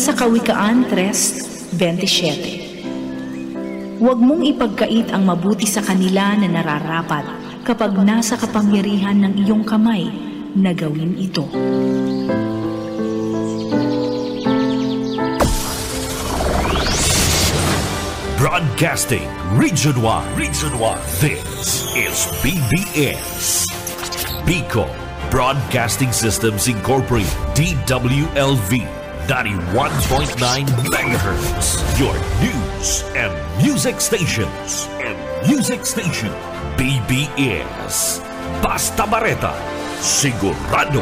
sa Kawikaan 3:27. Huwag mong ipagkait ang mabuti sa kanila na nararapat kapag nasa kapangyarihan ng iyong kamay na gawin ito. Broadcasting Region 1. This is BBS. Bicol Broadcasting Systems Incorporated. DWLV 91.9 MHz. Your news and music stations. BBS. Basta Bareta. Sigurado.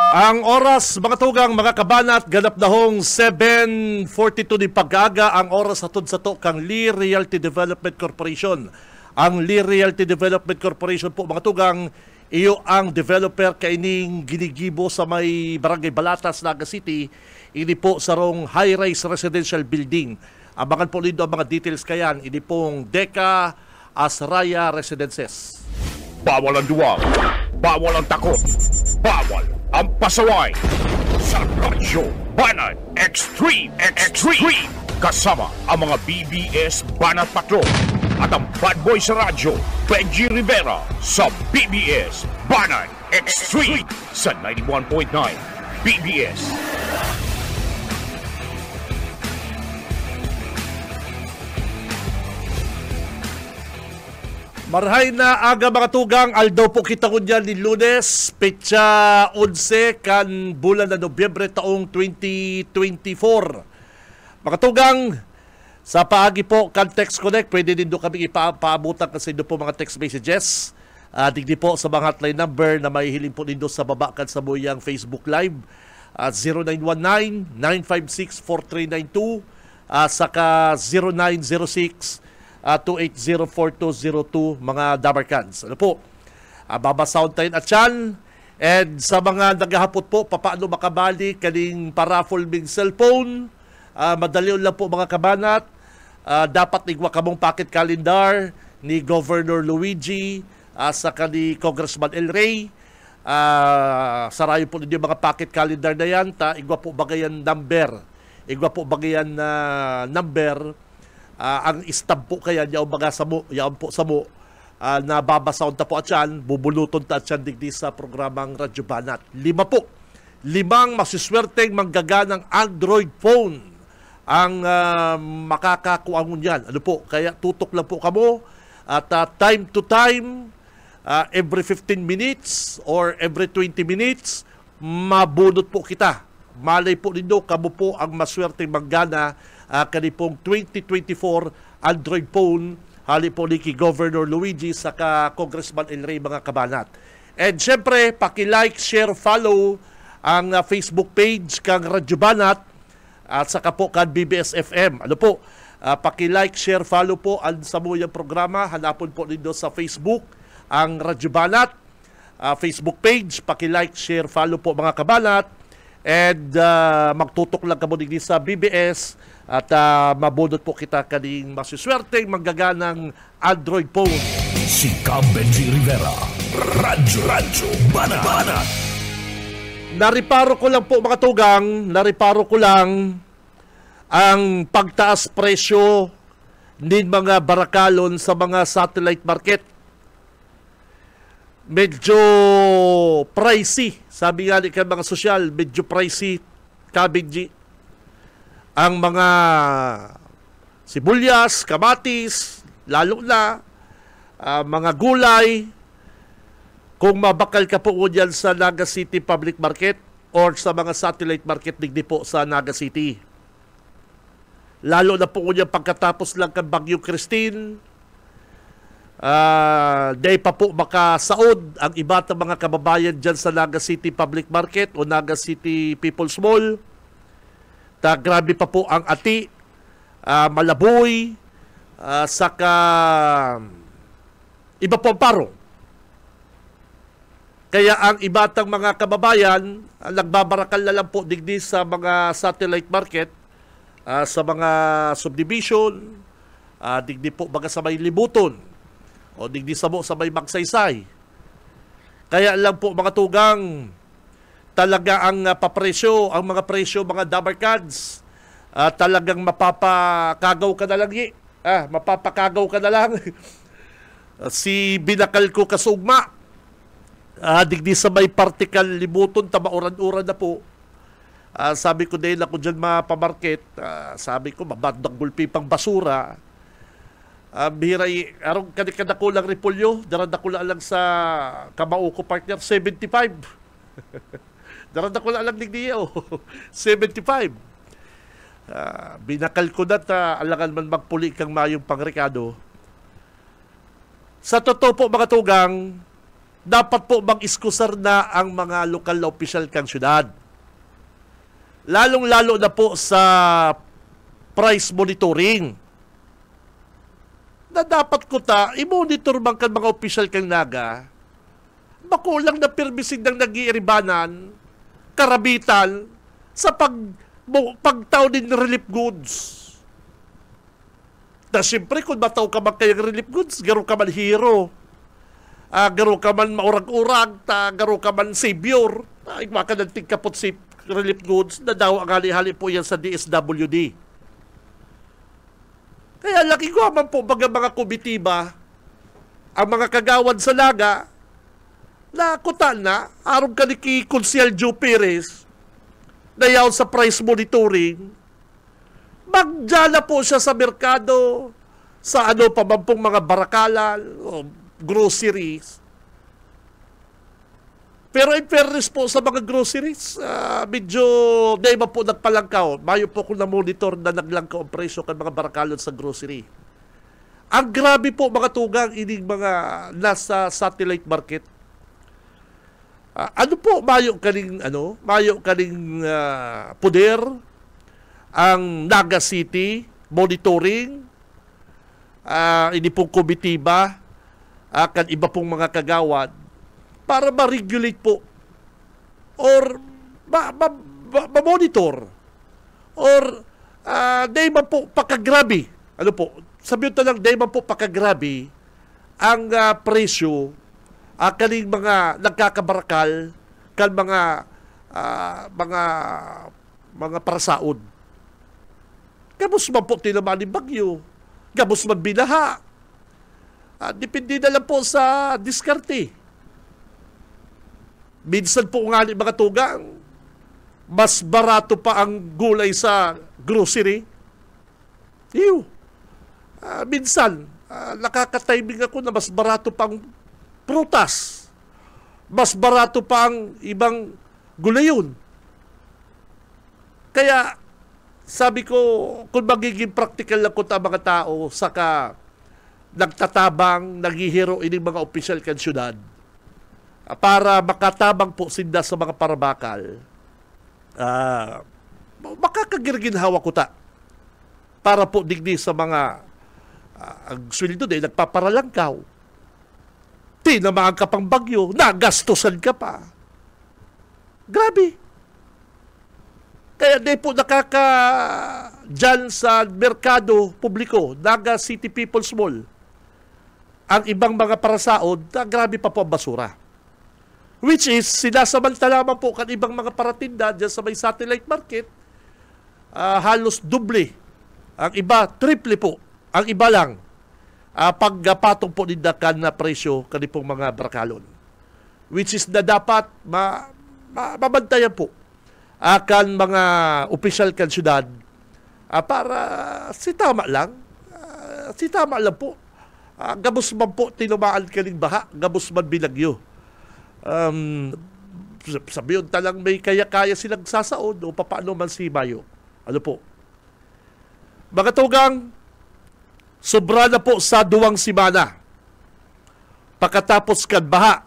Ang oras, mga tugang, mga kabanat, ganap na hong 7:42 ni pag-aga. Ang oras hatod sa to kang Lee Realty Development Corporation. Ang Lee Realty Development Corporation po, mga tugang, iyo ang developer kaining ginigibo sa may Barangay Balatas, Naga City. Ini po sa rong high-rise residential building. Abangan po lindo ang mga details kayan. Ini pong Deca Asraya Residences. Bawal ang duwag, bawal ang takot, bawal ang pasaway. Sa Radyo Banat Extreme kasama ang mga BBS Banat Patrol at ang bad boy sa radyo, Benji Rivera sa BBS Banat Extreme sa 91.9 BBS. Marhay na aga, mga tugang, aldaw po kita ko dyan ni Lunes, petsa 11 kan bulan na Nobyembre taong 2024. Mga tugang, sa paagi po kan Text Connect, pwede din doon kami ipaabutan kasi doon po mga text messages. Digdi po sa mga hotline number na may hiling po din doon sa baba kan sa muyang Facebook Live. 0919-956-4392, saka 0906-2804202, mga Dabarkans. Ano po? Babasound tayo at yan. And sa mga naghahapot po, paano makabali kaning paraffle ming cellphone, madali lang po, mga kabanat. Dapat igwa kamong pocket calendar ni Governor Luigi, saka ni Congressman El Rey. Sarayo po ninyo mga pocket calendar na yan. Igwa po bagayan number. Igwa po bagayan number. Ang stamp po kaya yaon baga sa mo, yaon po sa mo, na babasound ta po at yan, bubuluton ta at yan digdi sa programang Radyo Banat. 5 po. 5 masiswerteng manggaganang Android phone ang makakakuangon yan. Ano po? Kaya tutok lang po kamo at time to time, every 15 minutes or every 20 minutes, mabunot po kita. Malay po ninyo, kamo po ang maswerteng manggana kanipong 2024 Android phone, hali po ni Governor Luigi saka Congressman El Rey, mga kabanat. And syempre, paki-like, share, follow ang Facebook page kang Radyo Banat at saka po kan BBS FM. Ano po? Paki-like, share, follow po ang samuyang programa. Hanapon po ninyo sa Facebook ang Radyo Banat Facebook page. Paki-like, share, follow po, mga kabanat. And magtutok lang kamo digdi sa BBS at mabunot po kita kaning masuswerteng manggaganang Android phone. Si Benji Rivera, Radyo Banat. Nariparo ko lang po, mga tugang, ang pagtaas presyo ng mga barakalon sa mga satellite market. Medyo pricey. Sabi nga ni mga sosyal, medyo pricey, Benji. Ang mga sibuyas, kamatis, lalo na mga gulay. Kung mabakal ka po dyan sa Naga City Public Market or sa mga satellite market digdi po sa Naga City. Lalo na po dyan pagkatapos lang ng Bagyo Christine, day pa po makasaod ang iba ng mga kababayan dyan sa Naga City Public Market o Naga City People's Mall. Grabe pa po ang ati, malaboy, saka iba po ang paro. Kaya ang ibatang mga kababayan, nagbabarakal na lang po digdi sa mga satellite market, sa mga subdivision, digdi po baga sa may libuton, o digdi sa may magsaysay. Kaya lang po, mga tugang, talaga ang papresyo, ang mga presyo, mga Dabarkads, talagang mapapakagaw ka na lang. Mapapakagaw ka na lang. Si binakal ko kasugma, digdi sa may particle libuton, tamauran-uran na po. Sabi ko dahil ako dyan mapamarket, sabi ko, mabadang gulpi pang basura. Biray, arong kanikada ko lang repolyo, daranda ko lang sa Kamao ko partner, 75. Daranda ko lang digdi, 75. Binakal ko na alangan man magpuli kang mayong pangrekado. Sa totoo po mga tugang, dapat po mag-iskusar na ang mga lokal na opisyal kang syudad. Lalong-lalo na po sa price monitoring. Na dapat ko i-monitor man kan mga opisyal kang naga, makulang na permisin ng nag-iiribanan, karabitan, sa pagtaw din relief goods. Na siyempre, kung mataw ka man kayang relief goods, garo ka man hero, garo ka man maurag-urag, garo ka man savior, maka ng tingkapot si relief goods, na daw ang hali-hali po yan sa DSWD. Kaya laki ko man po mga komitiba, ang mga kagawad sa naga, na kutan na, arong ka ni Consiel Joe Perez, na yaw sa price monitoring, magdala po siya sa merkado, sa pa man pong mga barakalan, o groceries. Pero in fairness po sa mga groceries, medyo di ba po nagpalangkaw. Mayo po kung na-monitor na naglangkaw ang presyo ng mga barakalon sa grocery. Ang grabe po mga tugang ining mga nasa satellite market. Mayo kaning poder ang Naga City monitoring, hindi pong komitiba, kan iba pong mga kagawad, para ma-regulate po or ma-monitor or di ba po pakagrabe, sabihin ito lang, di ba po pakagrabe ang presyo kaning mga nagkakabarakal kan mga parasaod. Gabos man po tinamaan ni bagyo, gabos man binaha, depende na lang po sa diskarte. Minsan po nga ni mga tugang, mas barato pa ang gulay sa grocery. Minsan, nakaka-timing ako na mas barato pang prutas. Mas barato pa ang ibang gulayon. Kaya, sabi ko, kung magiging practical lang ko ta mga tao, saka nagtatabang, naghihiro ining mga opisyal kan syudad, para makatabang po sinda sa mga parabakal, makakagirginhawa ko ta para po digdi sa mga ang sweldo din, nagpaparalangkaw. Tinamaan ka pang bagyo, nagastusan ka pa. Grabe. Kaya di po dyan sa merkado publiko, Naga City People's Mall, ang ibang mga parasaod, grabe pa po ang basura. Which is, sinasamantala naman po kan ibang mga paratinda dyan sa may satellite market, halos doble. Ang iba, triple po. Ang iba lang, pagpatong po nindakan na presyo kanipong mga brakalon. Which is na dapat mabantayan po akan mga opisyal kan syudad, para si tama lang po. Gabos man po tinumaan kaning baha, gabos man binagyo. Sabiyon talang may kaya-kaya silang sasaod o papaano man si Mayo. Mga tugang, sobra na po sa 2 semana pagkatapos kan baha.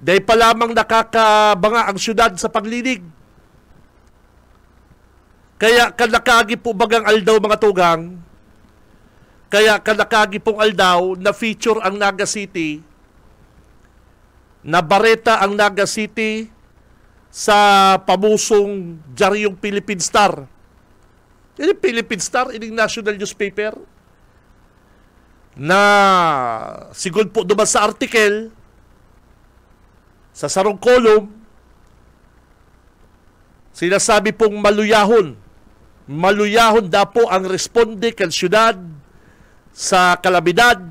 Dahil pa lamang nakakabanga ang syudad sa paglilig. Kaya kanakagi po bagang aldaw mga tugang, kaya kanakagi pong aldaw na feature ang Naga City, na bareta ang Naga City sa pamusong diaryong Philippine Star. Yung Philippine Star, yung national newspaper, na siguro po duman sa article, sa sarong column, Sinasabi pong maluyahon da po ang responde kan syudad sa kalamidad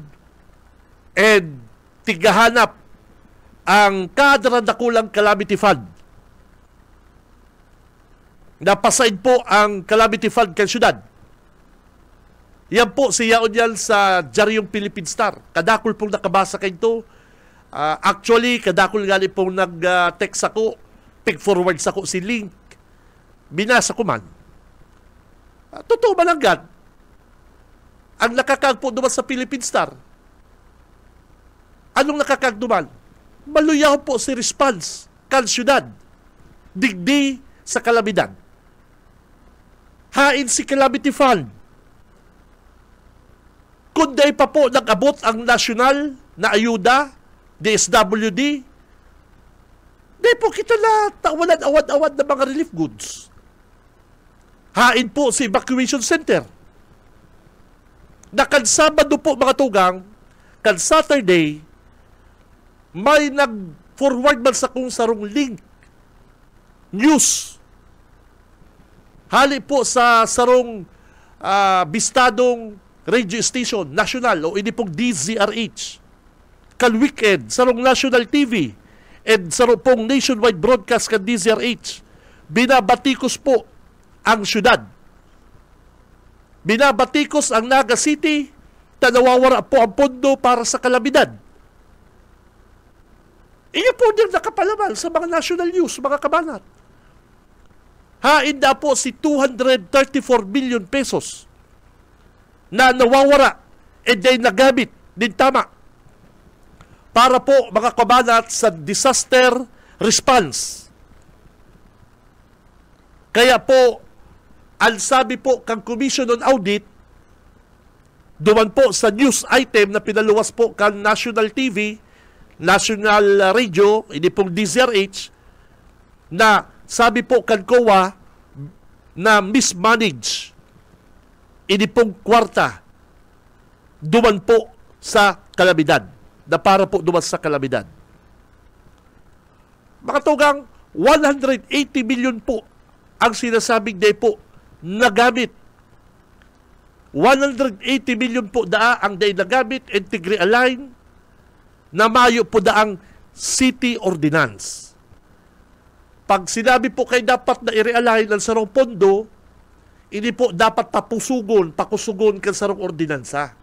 and tigahanap ang kadra dakulang calamity fund. Napasaid po ang calamity fund kan syudad. Yan po siyaon yan sa Diaryong Philippine Star. Kadakol pong nakabasa kayo ito. Actually, kadakol gali pong nag-text ako, pick-forward sa ko si link. Binasa ko man. Totoo malanggan. Ang nakakagpo duman sa Philippine Star. Anong nakakagduman? Maluyaw po si response kan syudad. Digdi sa kalamidad. Hain si Calamity Fund. Kunday pa po nag-abot ang nasyonal na ayuda, DSWD, di po kita na tawanan awad-awad na mga relief goods. Hain po sa evacuation center. Na kan Sabado po mga tugang, kan Saturday, may nag-forward man sa kung sarong link. News. Hali po sa sarong bistadong radio station, national, o ini pong DZRH. Kan weekend, sarong national TV, and sarong pong nationwide broadcast kan DZRH. Binabatikos po ang syudad. Binabatikos ang Naga City na nawawara po ang pondo para sa kalamidad. Iyan po din nakapalaman sa mga national news, mga kabanat. Hain na po si 234 billion pesos na nawawara and then nagamit din tama para po mga kabanat sa disaster response. Kaya po, ang sabi po kang Commission on Audit, duman po sa news item na pinaluwas po kang National TV, National Radio, hindi pong DZRH, na sabi po kang COA na mismanage hindi pong kwarta duman po sa kalamidad, na para po duman sa kalamidad. Mga tugang, 180 million po ang sinasabing day po nagamit. 180 million po daa ang day nagamit and tigre-align na mayo po daang city ordinance. Pag sinabi po kayo dapat na i-realign ang sarong pondo, hindi po dapat pakusugon kan sarong ordinansa.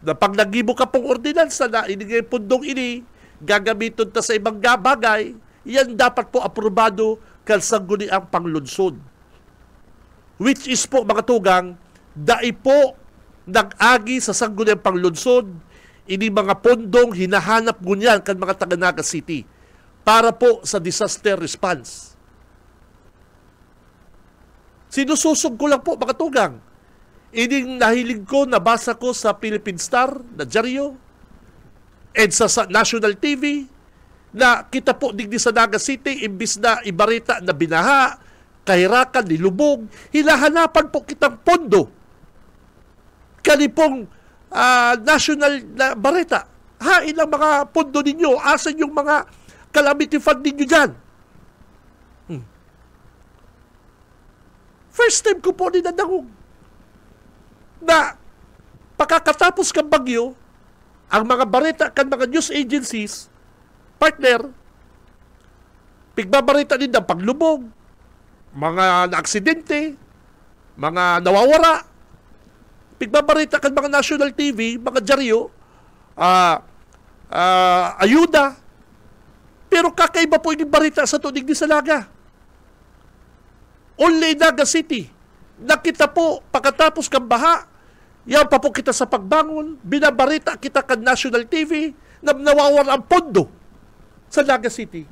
Na pag nagibo ka pong ordinansa na inigay pundong ini, gagamiton ta sa ibang bagay, yan dapat po aprobado kan sangguni ang panglunsod. Which is po mga tugang, dai po nag-agi sa sangguni ang panglunsod, ini mga pondong hinahanap gunyan kan mga taga Naga City para po sa disaster response. Sinususog ko lang po mga tugang. Ining nahilig ko, nabasa ko sa Philippine Star na dyaryo and sa National TV na kita po digdi sa Naga City, imbis na ibarita na binaha, kahirakan, nilubog, hinahanapan po kitang pondo. Kanipong national na bareta. Hain ang mga pondo ninyo, asan yung mga calamity fund ninyo dyan? First time ko po ninadangog na pakakatapos kang bagyo, ang mga bareta kan mga news agencies, partner, pigbabarita din ng paglubog, mga naaksidente, mga nawawara, pigbabarita kan mga national TV, mga dyaryo, ayuda, pero kakaiba po yung barita sa tunig ni Salaga. Only Naga City. Nakita po, pagkatapos kang baha, yan pa po kita sa pagbangon, binabarita kita kan National TV na nawawala ang pondo sa Naga City.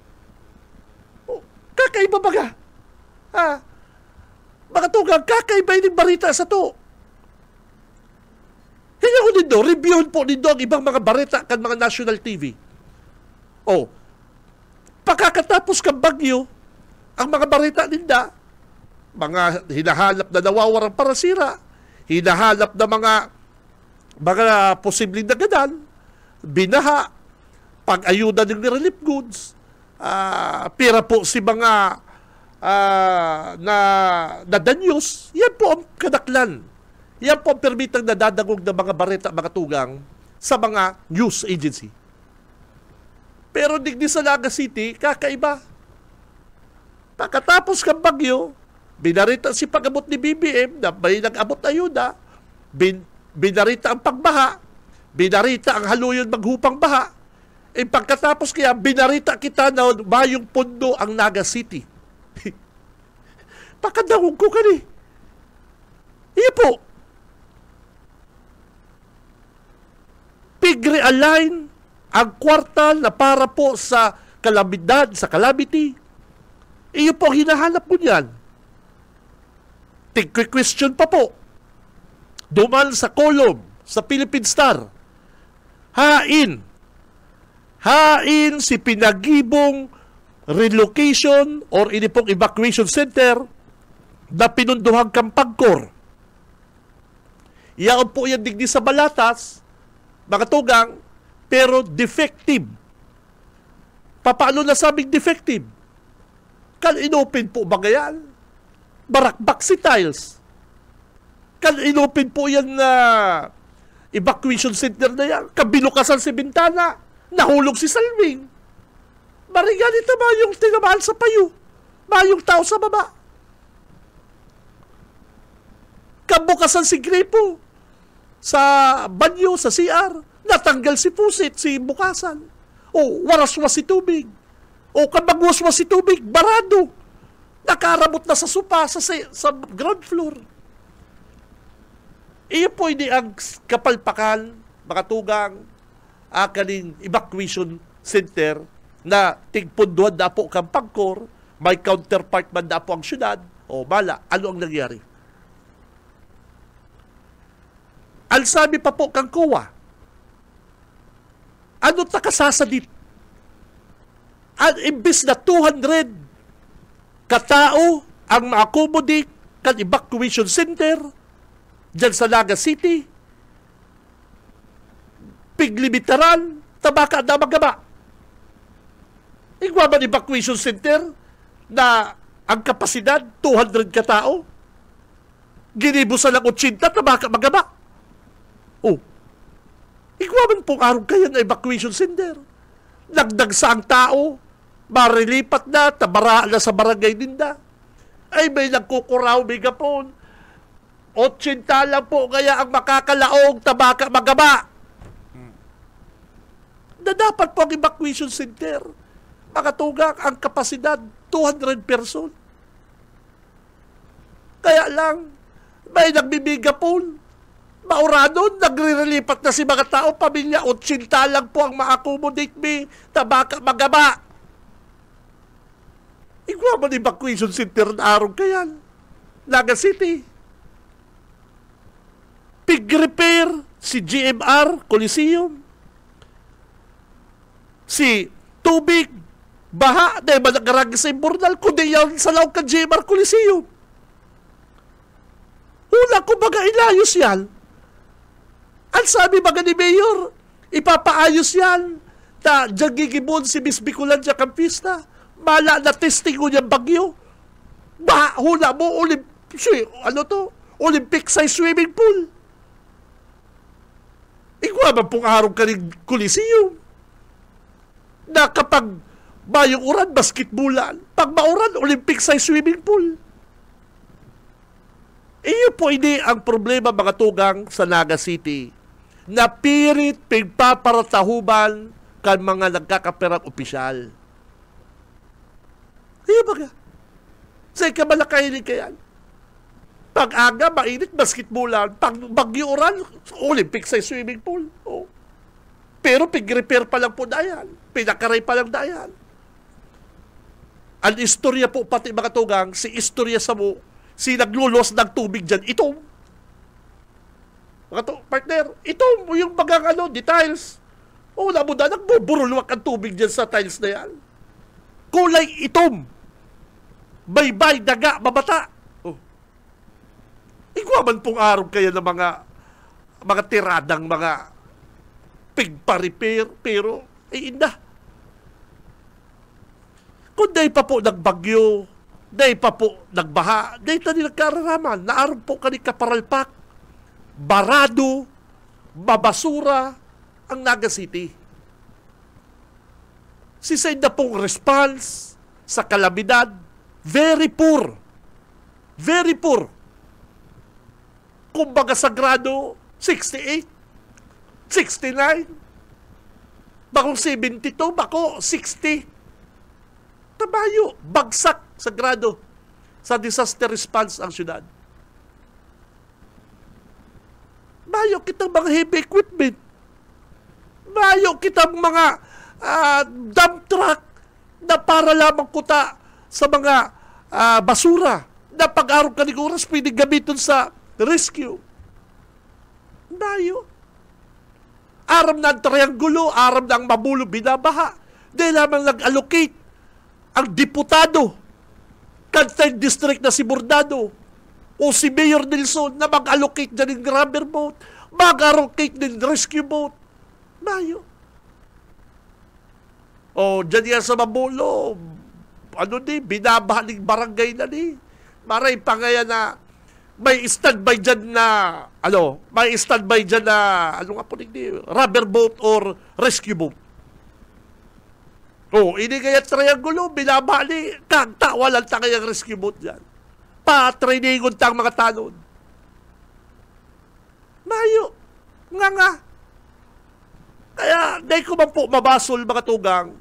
Oh, kakaiba ba ka? Mga tugang, kakaiba yung barita sa to. Kaya ko nindo, reviewin po nindo ang ibang mga barita kan mga National TV. Oh, pagkatapos kang bagyo, ang mga barita ninda, mga hinahanap na nawawarang parasira, hinahanap na mga posibleng nagadan, binaha, pag-ayuda ng relief goods, pira po si mga na danyos, yan po ang kadaklan. Yan po ang permitang nadadagog ng mga bareta, mga tugang sa mga news agency. Pero digdi sa Naga City, kakaiba. Pagkatapos ng bagyo, binarita si pag-abot ni BBM na may nag-abot ayuda, binarita ang pagbaha, binarita ang haluyon maghupang baha, pagkatapos kaya binarita kita na mayong pondo ang Naga City. Pakadawag ko kani. Iya po. Pig-realign ang kwartal na para po sa kalamidad, sa calamity. Iyo po hinahanap mo niyan. Tig-question pa po. Duman sa column, sa Philippine Star. Hain si pinagibong relocation or ini pong evacuation center na pinunduhang Kampagkor. Iyan po yan digdi sa balatas, mga tugang, pero defective. Paano nasabing defective? Kan inopen po ba yan? Barakbak si tiles. Kan inopen po yan na evacuation center na yan. Kabinukasan si bintana. Nahulog si Salming. Marigan ito ba yung tinamaan sa payo? Mayong tao sa baba. Kabukasan si Gripo. Sa banyo, sa CR. Natanggal si Pusit, si bukasan. O waraswas si tubig. O kabagwaswas si tubig, barado. Nakaramot na sa sopa, sa ground floor. Iyo po hindi ang kapalpakan, makatugang, akaning evacuation center na tigpunduhan na po Kampagkor, may counterpart man na po ang syudad, o mala, ano ang nangyari? Ang sabi pa po kang COA, ano takasasadit? At imbis na 200 katao ang ma-accommodate kan evacuation center dyan sa Naga City, piglimitaran, tabaka na magaba. Igwa man evacuation center na ang kapasidad 200 katao, ginibusan ng 80, tabaka magaba. Oh, igwa man pong araw kaya na evacuation center. Nagdagsa ang tao, marilipat na, tabara na sa barangay ninda. Ay may nagkukuraw, megapon. 80 lang po kaya ang makakalaong tabaka magaba. Na dapat po ang evacuation center. Makatugak ang kapasidad 200 person. Kaya lang, may nagbibigapon. Maurado, nagre-relipat na si mga tao, pamilya, 80 lang po ang ma-accommodate me, tabaka magaba. Igwa man evacuation center na araw kayan. Naga City. Pig-repair si GMR Coliseum. Si tubig, baha, dahil ba nagaragi sa imburnal, kundi yan sa laog ka GMR Coliseum. Una, kumbaga ilayos yan. Ang sabi baga ni Mayor, ipapaayos yan na dyan gigibon si Miss Bicolandia Campista. Mala na testing ko niyang bagyo. Hula mo, Olympic size swimming pool. Igwa man pong araw ka rin Coliseum. Na kapag mayong uran, basketballan. Pag mauran, Olympic size swimming pool. Iyo po hindi ang problema mga tugang sa Naga City. Napirit pigpaparatahuban kan mga nagkakaperang opisyal. Iyo baga. Sa ikamalakayin kayan. Pag aga, mainit, basketballan. Pag bagyo-uran, Olympic size swimming pool. Oh. Pero pig-repair pa lang po na yan. Pinakaray pa lang na yan. Ang istorya po, pati mga tugang, si istorya sa mo, si naglulos ng tubig dyan, ito. Mga partner, ito yung bagang details. O, wala mo na, nagbuburulwak ang tubig dyan sa tiles na yan. Kulay itom. Baybay, daga, babata. Oh. Igwa man pong araw kaya ng mga tiradang mga pigpa-repair, pero inda. Kung dahil pa po nagbagyo, Day pa po nagbaha. Day tani nagkararaman. Naarong po kani kaparalpak. Barado. Babasura. Ang Naga City. Si na pong response sa kalamidad. Very poor. Very poor. Kumbaga sagrado, 68, 69, bakong 72, bako 60. Tabayo, bagsak sagrado sa disaster response ang syudad. Bayo kitang mga heavy equipment. Bayo kitang mga dump truck na para lamang kuta sa mga basura na pag-araw kaning oras pwedeng gamitin sa rescue. Bayo. Aram na ang triangulo, aram na ang mabulo binabaha. Dahil lamang nag-allocate ang diputado Kantan District na si Bordado o si Mayor Nelson na mag-allocate dyan ng rubber boat, mag-allocate ng rescue boat. Bayo. O dyan yan sa mabulo, binabahaling barangay na ni. Maray pa ngaya na may standby dyan na, rubber boat or rescue boat. O, ini kaya triangulo, binabali, kanta, walang tangayang rescue boat dyan. Pa-trainingon tang mga tanod. Mayo, nga. Kaya, dahil ko man po mabasol mga tugang,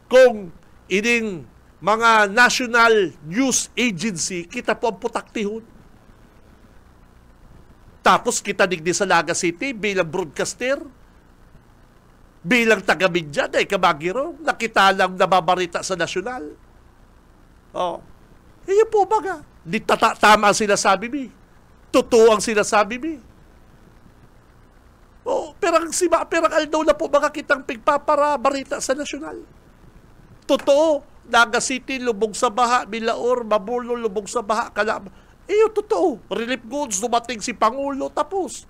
kung ining mga national news agency, kita po ang putaktihon. Tapos kita digdi sa Naga City bilang broadcaster, bilang taga-media, dahil kabagiro, nakita lang nababarita sa nasyonal. Yun po baga. Di tama ang sinasabi mi. Totoo ang sinasabi mi. Perang aldaw na po baka kitang pigpaparabarita sa nasyonal. Totoo. Naga City, lubog sa baha, Milaor, Mabulo, lubog sa baha, totoo. Relief goods, dumating si Pangulo, tapos.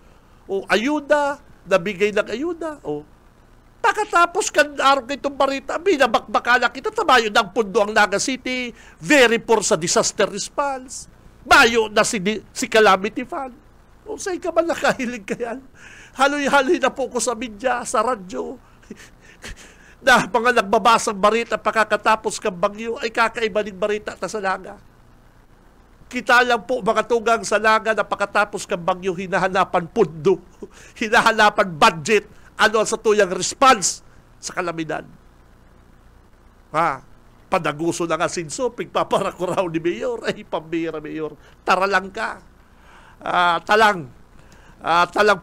Ayuda, nabigay ng ayuda. Pagkatapos araw itong barita, binabakbakala kita, tabayo ng pundo ang Naga City, very poor sa disaster response, bayo na si Calamity Fund. Sa'yo ka man nakahilig kayan? Haloy-haloy na po ko sa media, sa radyo, na mga nagbabasang barita pagkatapos ng bagyo, ay kakaiba ng barita ta sa Naga. Kita lang po mga tugang sa Naga na pagkatapos ng bagyo, hinahanapan pundo, hinahanapan budget, ano sa tuyang response sa kalamidad. Padaguso na nga sinso, pigpaparakuraw ni Mayor, ay pambira Mayor, taralang ka. Talang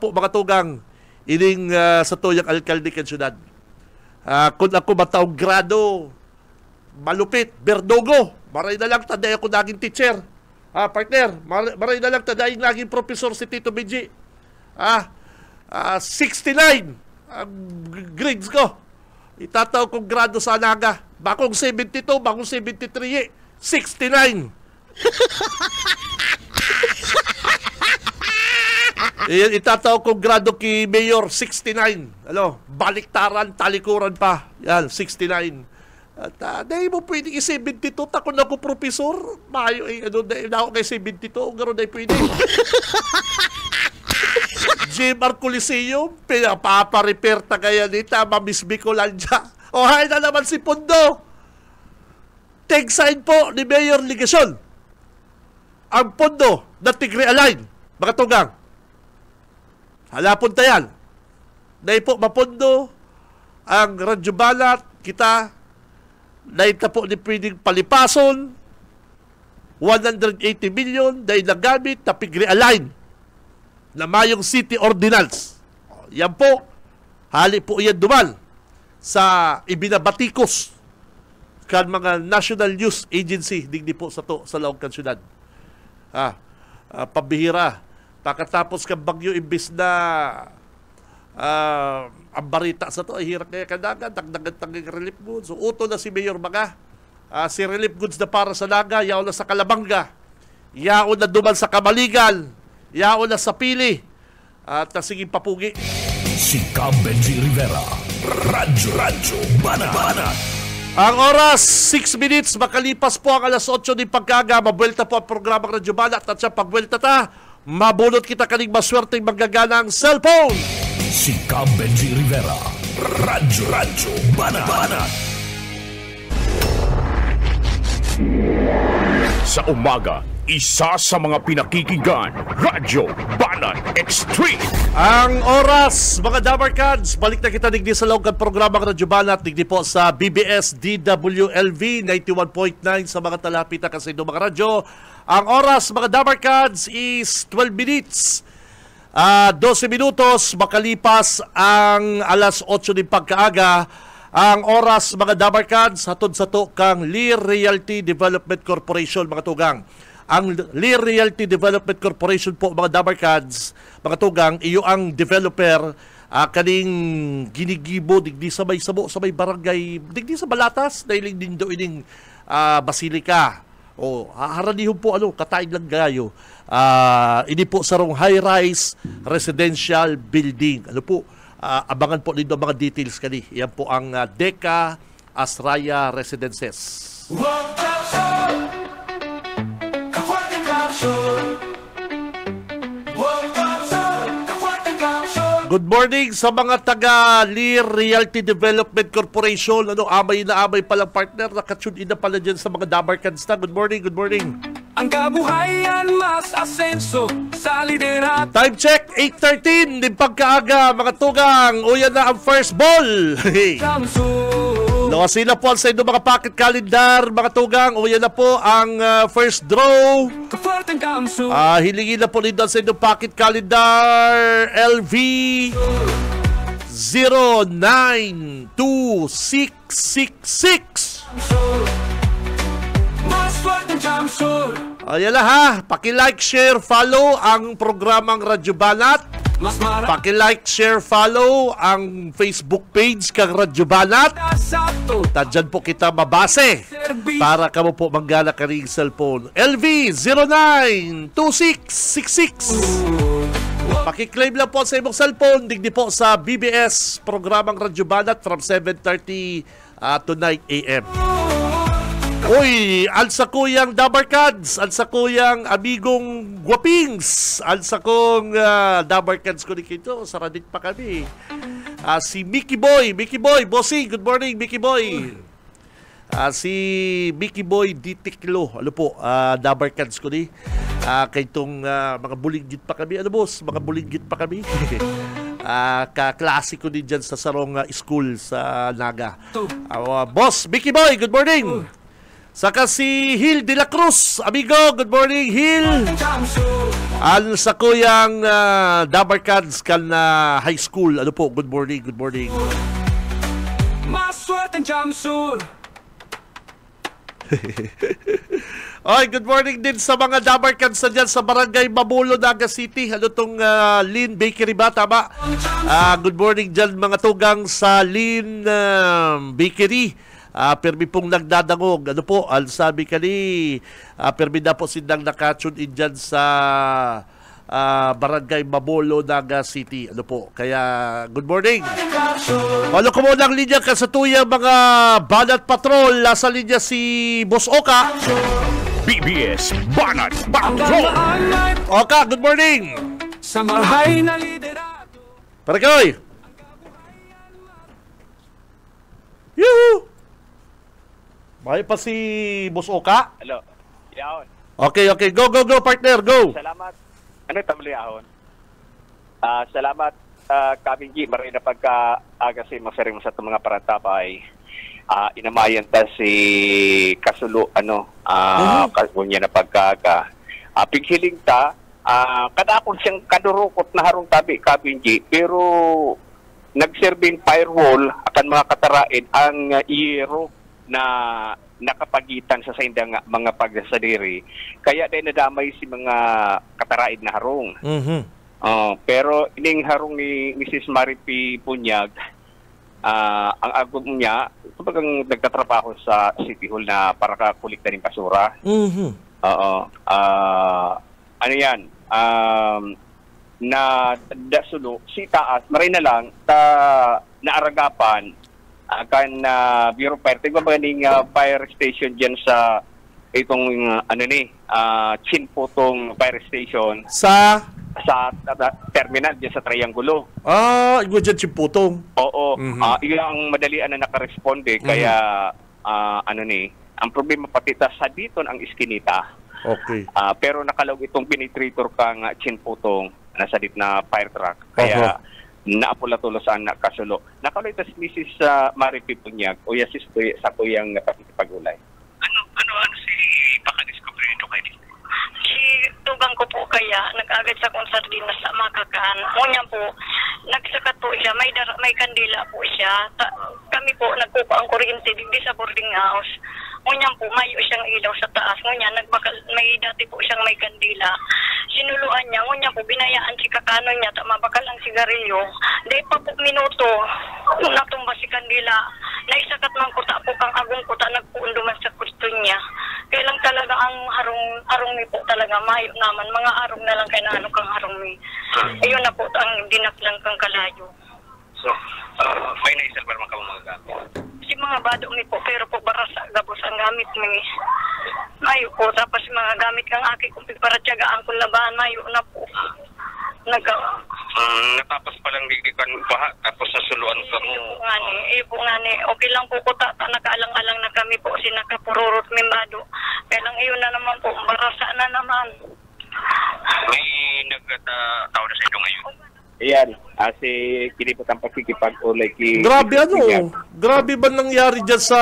po mga tugang, ining sa tuyang alkalde kan syudad. Kung ako mataong grado, malupit, berdogo, maray na lang taday ako naging teacher. Partner, maray na lang taday naging professor si Tito Benji. 69 ang grades ko. Itataw kong grado sa Naga. Bakong 72, bakong 73, 69. Itataw kong grado kay Mayor, 69. Baliktaran, talikuran pa. Yan, 69. At dahil mo pwedeng i-72, tako na ko professor. Mayo, dahil na ako kay 72, gano'n dahil pwede. GMR Coliseum, pinapaparepair ta kaya nita, mamisbi ko lang dyan. Hay na naman si Pundo. Take sign po ni Mayor Ligason. Ang Pundo na tig-realign, mga tugang. Halapon tayan. Dahil po mapundo ang Radyo Balat, kita, dahil ta po ni pwedeng palipason, 180 million, dahil nagamit, tapig-realign na mayong city ordinance. Yan po, hali po yan duman sa ibinabatikos kan mga national news agency digdi po sa laong kan syudad. Pabihira. Pagkatapos kang bagyo imbis na ang barita sa to, ay hirap kaya kadagan, dagdagan relief goods. So, uto na si Mayor Baga. Si relief goods na para sa Naga, yaon na sa Kalabanga, yaon na duman sa Kamaligan, yaon na sa Pili, at sige papugi. Si Benji Rivera, Radyo Banat. Ang oras, 6 minutes, makalipas po ang alas 8 ng pagkaga, mabuelta po ang programang Radyo Banat at sa pagbuelta ta, mabulot kita kaning maswerteng magaganang cellphone. Si Cam Benji Rivera, Radyo Banat. Sa umaga, isa sa mga pinakikinggan, Radyo Banat Extreme. Ang oras, mga Dabarkads, balik na kita digdi sa loob ng programang Radyo Banat, digdi po sa BBS DWLV 91.9 sa mga talapita kasi ng mga radyo. Ang oras, mga Dabarkads, is 12 minutes. 12 minutos, makalipas ang alas 8 ng pagkaaga. Ang oras, mga Dabarkads, hatod sa to kang Lear Realty Development Corporation, mga tugang. Ang Lear Realty Development Corporation po, mga Dabarkads, mga tugang, iyo ang developer kaning ginigibo digdi sa may sabo, sa may barangay, digdi sa Balatas, dahil din do ining Basilica. O haranihon po kataig lang gayo. Ini po sa rong high-rise residential building. Abangan po ninyo mga details kani. Yan po ang Deca Asraya Residences. Good morning sa mga taga Lear Realty Development Corporation. Amay na amay palang partner. Nakatune in na pala dyan sa mga Dabarkads na. Good morning, good morning. Ang kabuhayan mas asenso sa liderato. Time check, 8:13. Din pagkaaga, mga tugang. Uyan na ang first ball. Sila po sa inyo mga pocket calendar, mga tugang. Uyan na po ang first draw. Hilingin na po nito sa inyo pocket calendar. LV 092666. Ayan na ha, paki-like, share, follow ang programang Radyo Banat. Paki-like, share, follow ang Facebook page kang Radyo Banat. Tadyan po kita mabase para kamo po manggala ka ring cellphone. LV 092666. Paki-claim lang po sa imong cellphone. Digdi po sa BBS programang Radyo Banat from 7:30 to 9 a.m. Uy, alsa ko yung Dabarkads, alsa ko yung amigong Guapings, alsa kong Dabarkads ko dito, saradit pa kami. Si Mickey Boy, bossing, good morning Mickey Boy. Si Mickey Boy Ditiklo, Dabarkads ko ni. Kay itong mga bulinggit pa kami, boss, mga bulinggit pa kami. Ka-klasiko din dyan sa sarong school sa Naga. Boss, Mickey Boy, good morning. Saka si Hill de la Cruz, amigo, good morning Hill. Sa kuyang Dabarkads kan high school, good morning, good morning. Maswerte Jamsul. Oy, good morning din sa mga Dabarkads na dyan sa Barangay Mabulo, Naga City. Tong Lynn Bakery ba? Tama. Good morning dyan mga tugang sa Lynn Bakery. Permi pong nagdadangog. Sabi kani, permi na po sindang nakatune in dyan sa Barangay Mabolo, Naga City. Kaya, good morning. Ko muna ang linya kasatuyang mga Banat Patrol. Nasa linya si Boss Oka. BBS Banat Patrol. Oka, good morning. Sa mahay na liderato. Parakoy. Yuhu. May pa si Boss Oka? Hello. Yahon. Okay. Go, partner. Go. Salamat. Tamli yahon. Salamat, Kabinji. Maray na pagka-aga si masaring sa itong mga parantapay. Inamayan ta si Kasulo, kasunya na pagka-aga. Pighiling ta, kadakon siyang kadurukot na harong tabi, Kabinji. Pero nagserbing firewall akan mga katarain ang iyero na nakapagitan sa indang mga pagsasadiri. Kaya din nadamay si mga kataraid na harong. Mm-hmm. Pero ining harong ni Mrs. Maripi Punyag, ang agom niya, kapag nagtatrabaho sa City Hall na para kakulikta ng basura. Mm-hmm. Ano yan? Na dasulo, si taas, maray na lang, naaragapan, Akan Bureau of Fire. Tingnan ba ning fire station dyan sa itong Chinputong Fire Station Sa terminal dyan sa Triangulo. Igwa dyan Chimputong. Oo. Iyon ang madalian na nakaresponde. Kaya, ang problema pati sa dito ang iskinita. Okay. Pero nakalawag itong penetrator kang Chinputong nasa dit na fire truck. Kaya, naapula-tulosan na kasulo. Nakalawag ito si Mrs. Maripi Punyag o yasis sa kuyang nakapagulay. Ano si pakadiscovery ito kayo? Si tugang ko po kaya nag-agad sa kong sardinas sa makakaan. Ngunyan po, nagsakat po siya, may kandila po siya. Kami po nagkupa ang kuryente digdi sa boarding house. Ngunyan po, mayo siyang ilaw sa taas. Ngunyan, may dati po siyang may kandila. Sinuluan niya, ngunyan po, binayaan si kakano niya, mabakal ang sigarilyo. Dahil pa po minuto, natumba si kandila. Naisakat man kuta po kang agong kuta, nagpuundo man sa gusto niya. Kaya lang talaga ang harong mi po talaga, mayo naman. Mga arong na lang kay naano kang harong mi. Ayun na po ang dinaklang kang kalayo. So, may naisalbar man ka mga gamit? Si mga bado mi po, pero po barasa gabos ang gamit mi. Mayo po, tapos mga gamit kang aki kung para tiyagaan kung labahan, mayo na po. Natapos pa lang digikan baha, tapos nasuluan ka mo. Po ngani, okay lang po ko nakaalang-alang na kami po, sinakapururot mimbado. Kaya lang iyon na naman po, barasa na naman. May nagtao na sa inyo ngayon? Ayan, si kinipot ang pagkikipag-ulay Grabe Grabe ba nangyari dyan sa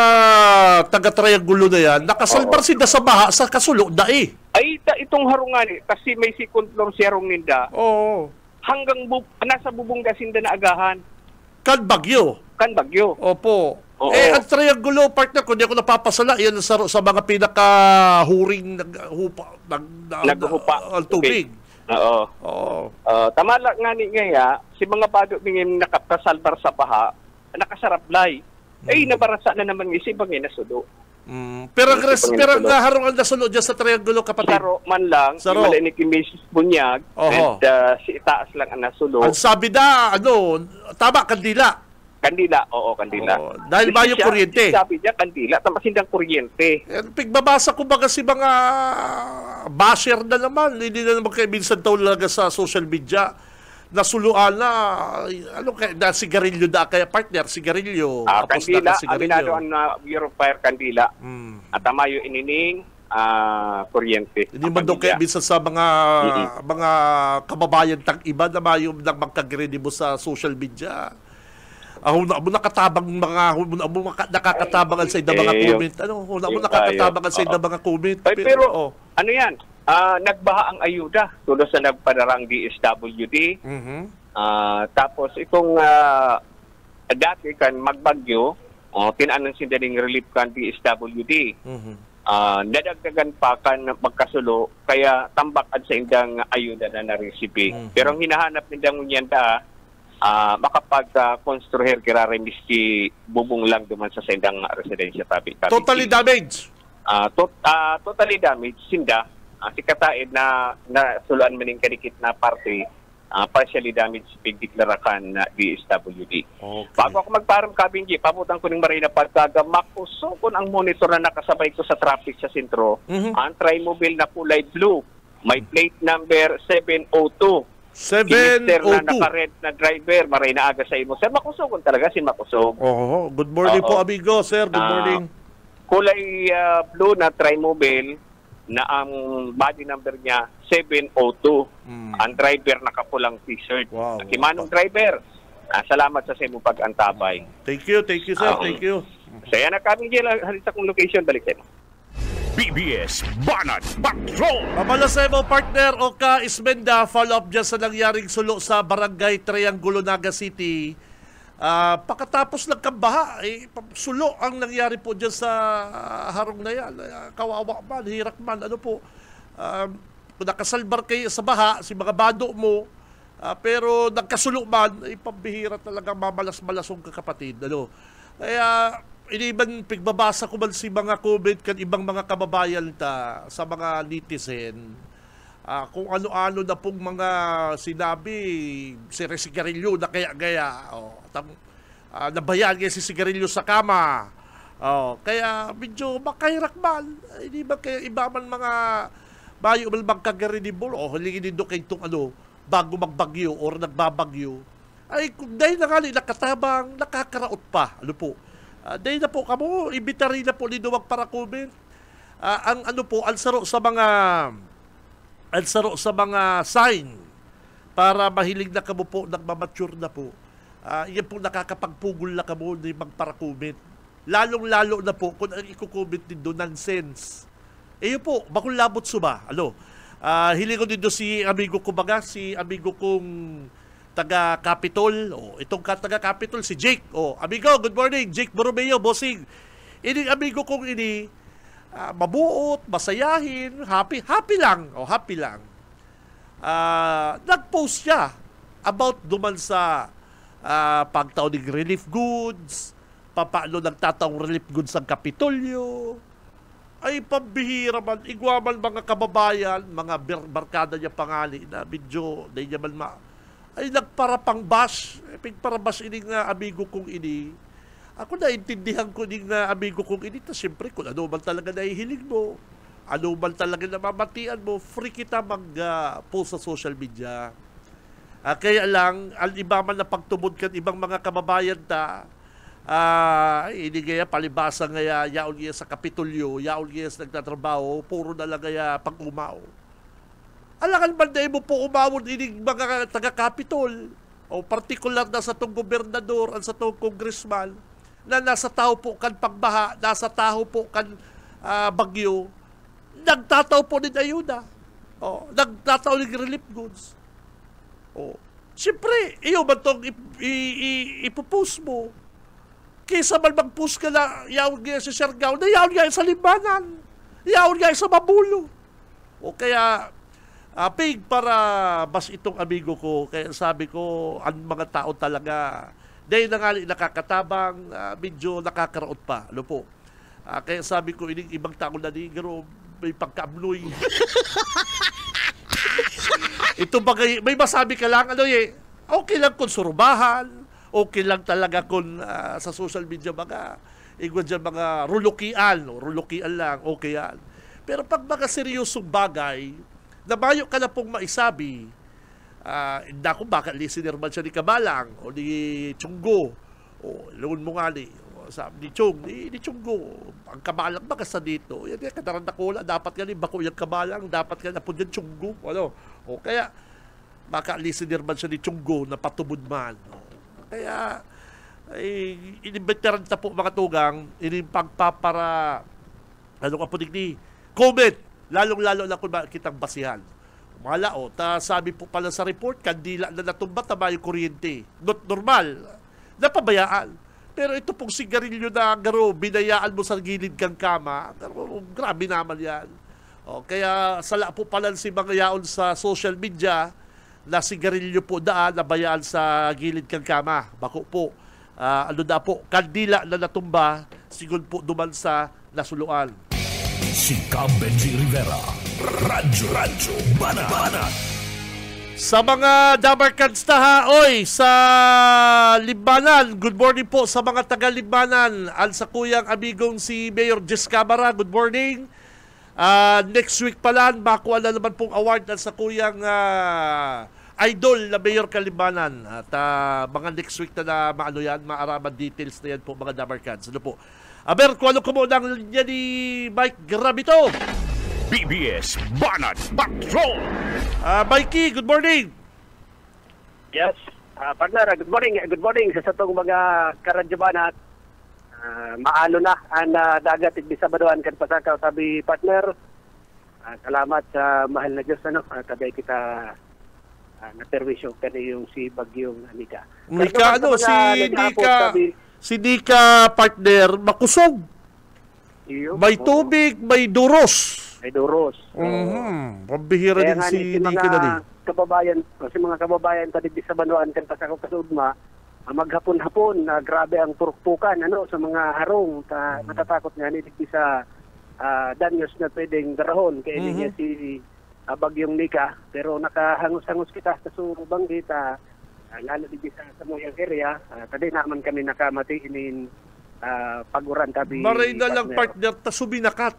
taga-Triangulo na yan? Nakasalbar sila sa baha sa kasulo dae. Ay, itong harungan kasi may second floor si Harong Ninda. Oo. Hanggang nasa bubong gasinda na agahan. Kan Bagyo. Opo. Oo. Ang Triangulo, partner, kung di ako napapasala, yan sa mga pinaka-huring naghupa ang tubig. Oo. Tama lang nga ni ngaya, si mga bado ngayong nakapasalbar sa baha, nakasarablay. Nabarasa na naman isibang nasudo. Pero harong ang nasulo dyan sa Triangulo, kapatid. Saro man lang, Saro. Malay ni Mrs. Bunyag, and si Itaas lang ang nasulo. Ang sabi na, tama, kandila. Kandila, oo, kandila. Dahil ba yung kuryente? Sabi niya, kandila, tapos hindi ang kuryente. Pigbabasa ko baga si mga basher na naman, hindi na naman kayo minsan talaga sa social media, nasuluan na, na sigarilyo na kaya partner, sigarilyo. Kandila, aminado ang Bureau of Fire kandila. At tamayo inining, kuryente. Hindi man doon kayo minsan sa mga kababayan tang iba na mayong magkagready mo sa social media. Nakatabangan sa mga comment. Nakakatabangan sa mga comment. Pero ano yan? Nagbaha ang ayuda tulad sa nagpadarang DSWD. Tapos itong dati kan magbagyo, tinanan sila ng relief kan DSWD. Nadagdagan pa kan magkasulo, kaya tambak at sa indang ayuda na naresipi. Pero ang hinahanap nilang unyanda, makapag-construher kirarimis ki bubong lang duman sa sendang residensya tabi. Totally damaged? Totally damaged. Sinda, si Kataid na suluan maning kadikit na parte, partially damaged pigdiklarakan na DSWD. Okay. Bago ako magparam kabingi, pabutan ko ng Marina pagkaga makusukon ang monitor na nakasabay ko sa traffic sa sentro. Ang tri-mobile na kulay blue, may plate number 702. 702. Na naka-red na driver, maray na aga sa imo. Sir, makusog talaga, sin makusog. Good morning po, amigo, sir. Good morning. Kulay blue na tri-mobile na ang body number niya 702. Ang driver nakapulang t-shirt. Wow. Kimanong driver. Salamat sa imo pag-antabay. Thank you, sir. Thank you. Saya na kami dyan, halita kong location, balik sa imo. BBS Banat Patrol. Pamala sa mo, partner, Oka Ismenda, follow-up dyan sa nangyaring sulo sa Barangay Triangulo, Naga City. Pagkatapos ng kabaha, sulo ang nangyari po dyan sa harong na yan. Kawawa man, hirak man, kung nakasalbar kayo sa baha, si mga bado mo, pero nagkasulo man, pambihira talaga mamalas-malasong kapatid. Kaya, iniban pigbabasa ko man si mga comment kan ibang mga kababayan sa mga netizen, kung ano-ano na pong mga sinabi, si Resigarilyo na kaya-gaya. nabayaan nga si sigarilyo sa kama. Kaya medyo makahirapman. Hindi ba kaya iba man mga bayo malbang kagarinibol o halingin nindo kay itong bago magbagyo or nagbabagyo. Ay kung dahil na nga nakatabang, nakakaraot pa. Dahil na po kamo, ibitari na po nindo magparakumin. Ang saro sa mga sign para mahilig na kamo po, nagmamature na po. Yan po nakakapagpugol na kamo ni magparakumin. Lalong-lalo na po kung ang ikukomment din doon, nonsense. Yun po, bakong labot suba. Hilingon din doon si amigo ko si amigo kong taga-Capitol. Itong taga-Capitol, si Jake. Amigo, good morning. Jake Borromeo, bossing. Ining amigo kong mabuot, masayahin, happy lang. Happy lang. Nag-post siya about duman sa pagtaon ng relief goods, paano nagtataong relief goods ang Kapitolyo. Ay pambihira man, igwaman mga kababayan, mga barkada niya pangali na medyo na niya man ay nagparapang bash. Pigparabas ini nga amigo kong ini. Ako naintindihan ko ini nga amigo kong ini. Siyempre kung ano man talaga nahihilig mo, ano man talaga namamatian mo, free kita mag-post sa social media. Kaya lang, ang iba man na pagtumod kan ibang mga kababayan hindi kaya palibasa ngaya yaon kaya sa Kapitolyo, yaon kaya sa nagtatrabaho, puro na lang kaya pag-umaw. Alangan man na mo po umawon ining mga taga-Kapitol o partikular na sa itong gobernador at sa itong congressman na nasa tao po kan pagbaha, nasa tao po kan bagyo, nagtataw po din ayuda. Nagtataw din relief goods. Siyempre, iyo ba itong ipopost mo? Kaysa man mag-post ka na yaon nga sa Siargao, na yaon nga sa Libanan, yaon nga sa Mabulo. Kaya, pig para bas itong amigo ko, kaya sabi ko, ang mga tao talaga, dahil na nga nakakatabang, medyo nakakaraot pa. Kaya sabi ko, ining ibang tao na nigro, may pagkaabloy. Ito bagay, may masabi ka lang, okay lang kung surbahan, okay lang talaga kung sa social media mga rulukian lang, okay yan. Pero pag mga seryosong bagay, nabayo ka na pong maisabi, hindi ako baka listener man siya ni Kabalang o ni Chunggo, loon mo nga sabi ni Chunggo, ang Kabalang baka sa dito, yan yung kadaran na kola, dapat yan bako yung Kabalang, dapat yan po yan Chunggo, kaya baka listener man siya ni Chunggo na patubod man, kaya, inimbitaran na po mga tugang, inimpagpapara, comment, lalong-lalo na kung kitang basihan. Sabi po pala sa report, kandila na natumba, tama yung kuryente. Not normal, napabayaan. Pero ito pong sigarilyo na binayaan mo sa gilid kang kama, grabe naman yan. Kaya sala po pala si mga yaon sa social media, na sigarilyo po nabayaan sa gilid kang kama. Bako po, kandila na natumba, sigod po duman sa nasuluan. Si Benji Rivera, Radyo Banat. Sa mga Dabarkans sa Libanan, good morning po sa mga taga-Libanan. Sa kuyang amigong si Mayor Jess Camara, good morning. Next week pala, makuha na naman pong award sa kuyang idol na Mayor Kalibanan. At mga next week na maano yan, maaraman details na yan po mga Dabarkans. Po? Aber, kung ano ko muna ang linya ni Mike Gravito. BBS Banat Patrol. Mikey, good morning. Yes, partner, good morning. Good morning sa satong mga karadyo Banat. Maalo na ang dagat di Sabadoan kan pasakaw sabi partner. Salamat sa mahal na Diyos kabay kita na-perwisyo kani yung si Bagyong Nika. Si Nika partner makusog. May tubig, may duros. May duros. Pambihira din si Nika na din. Si mga kababayan tadi di Sabadoan kan pasakaw kasugma. Maghapon-hapon, grabe ang purukpukan sa mga harong. Natatakot nga nito sa danyos na pwedeng darahon. Kaya niya si Bagyong Nika. Pero nakahangos-hangos kita sa surubang kita. lalo di sa Samuyang area, tadi naman kami nakamati inin paguran tabi. Maray na lang partner ta subinakat.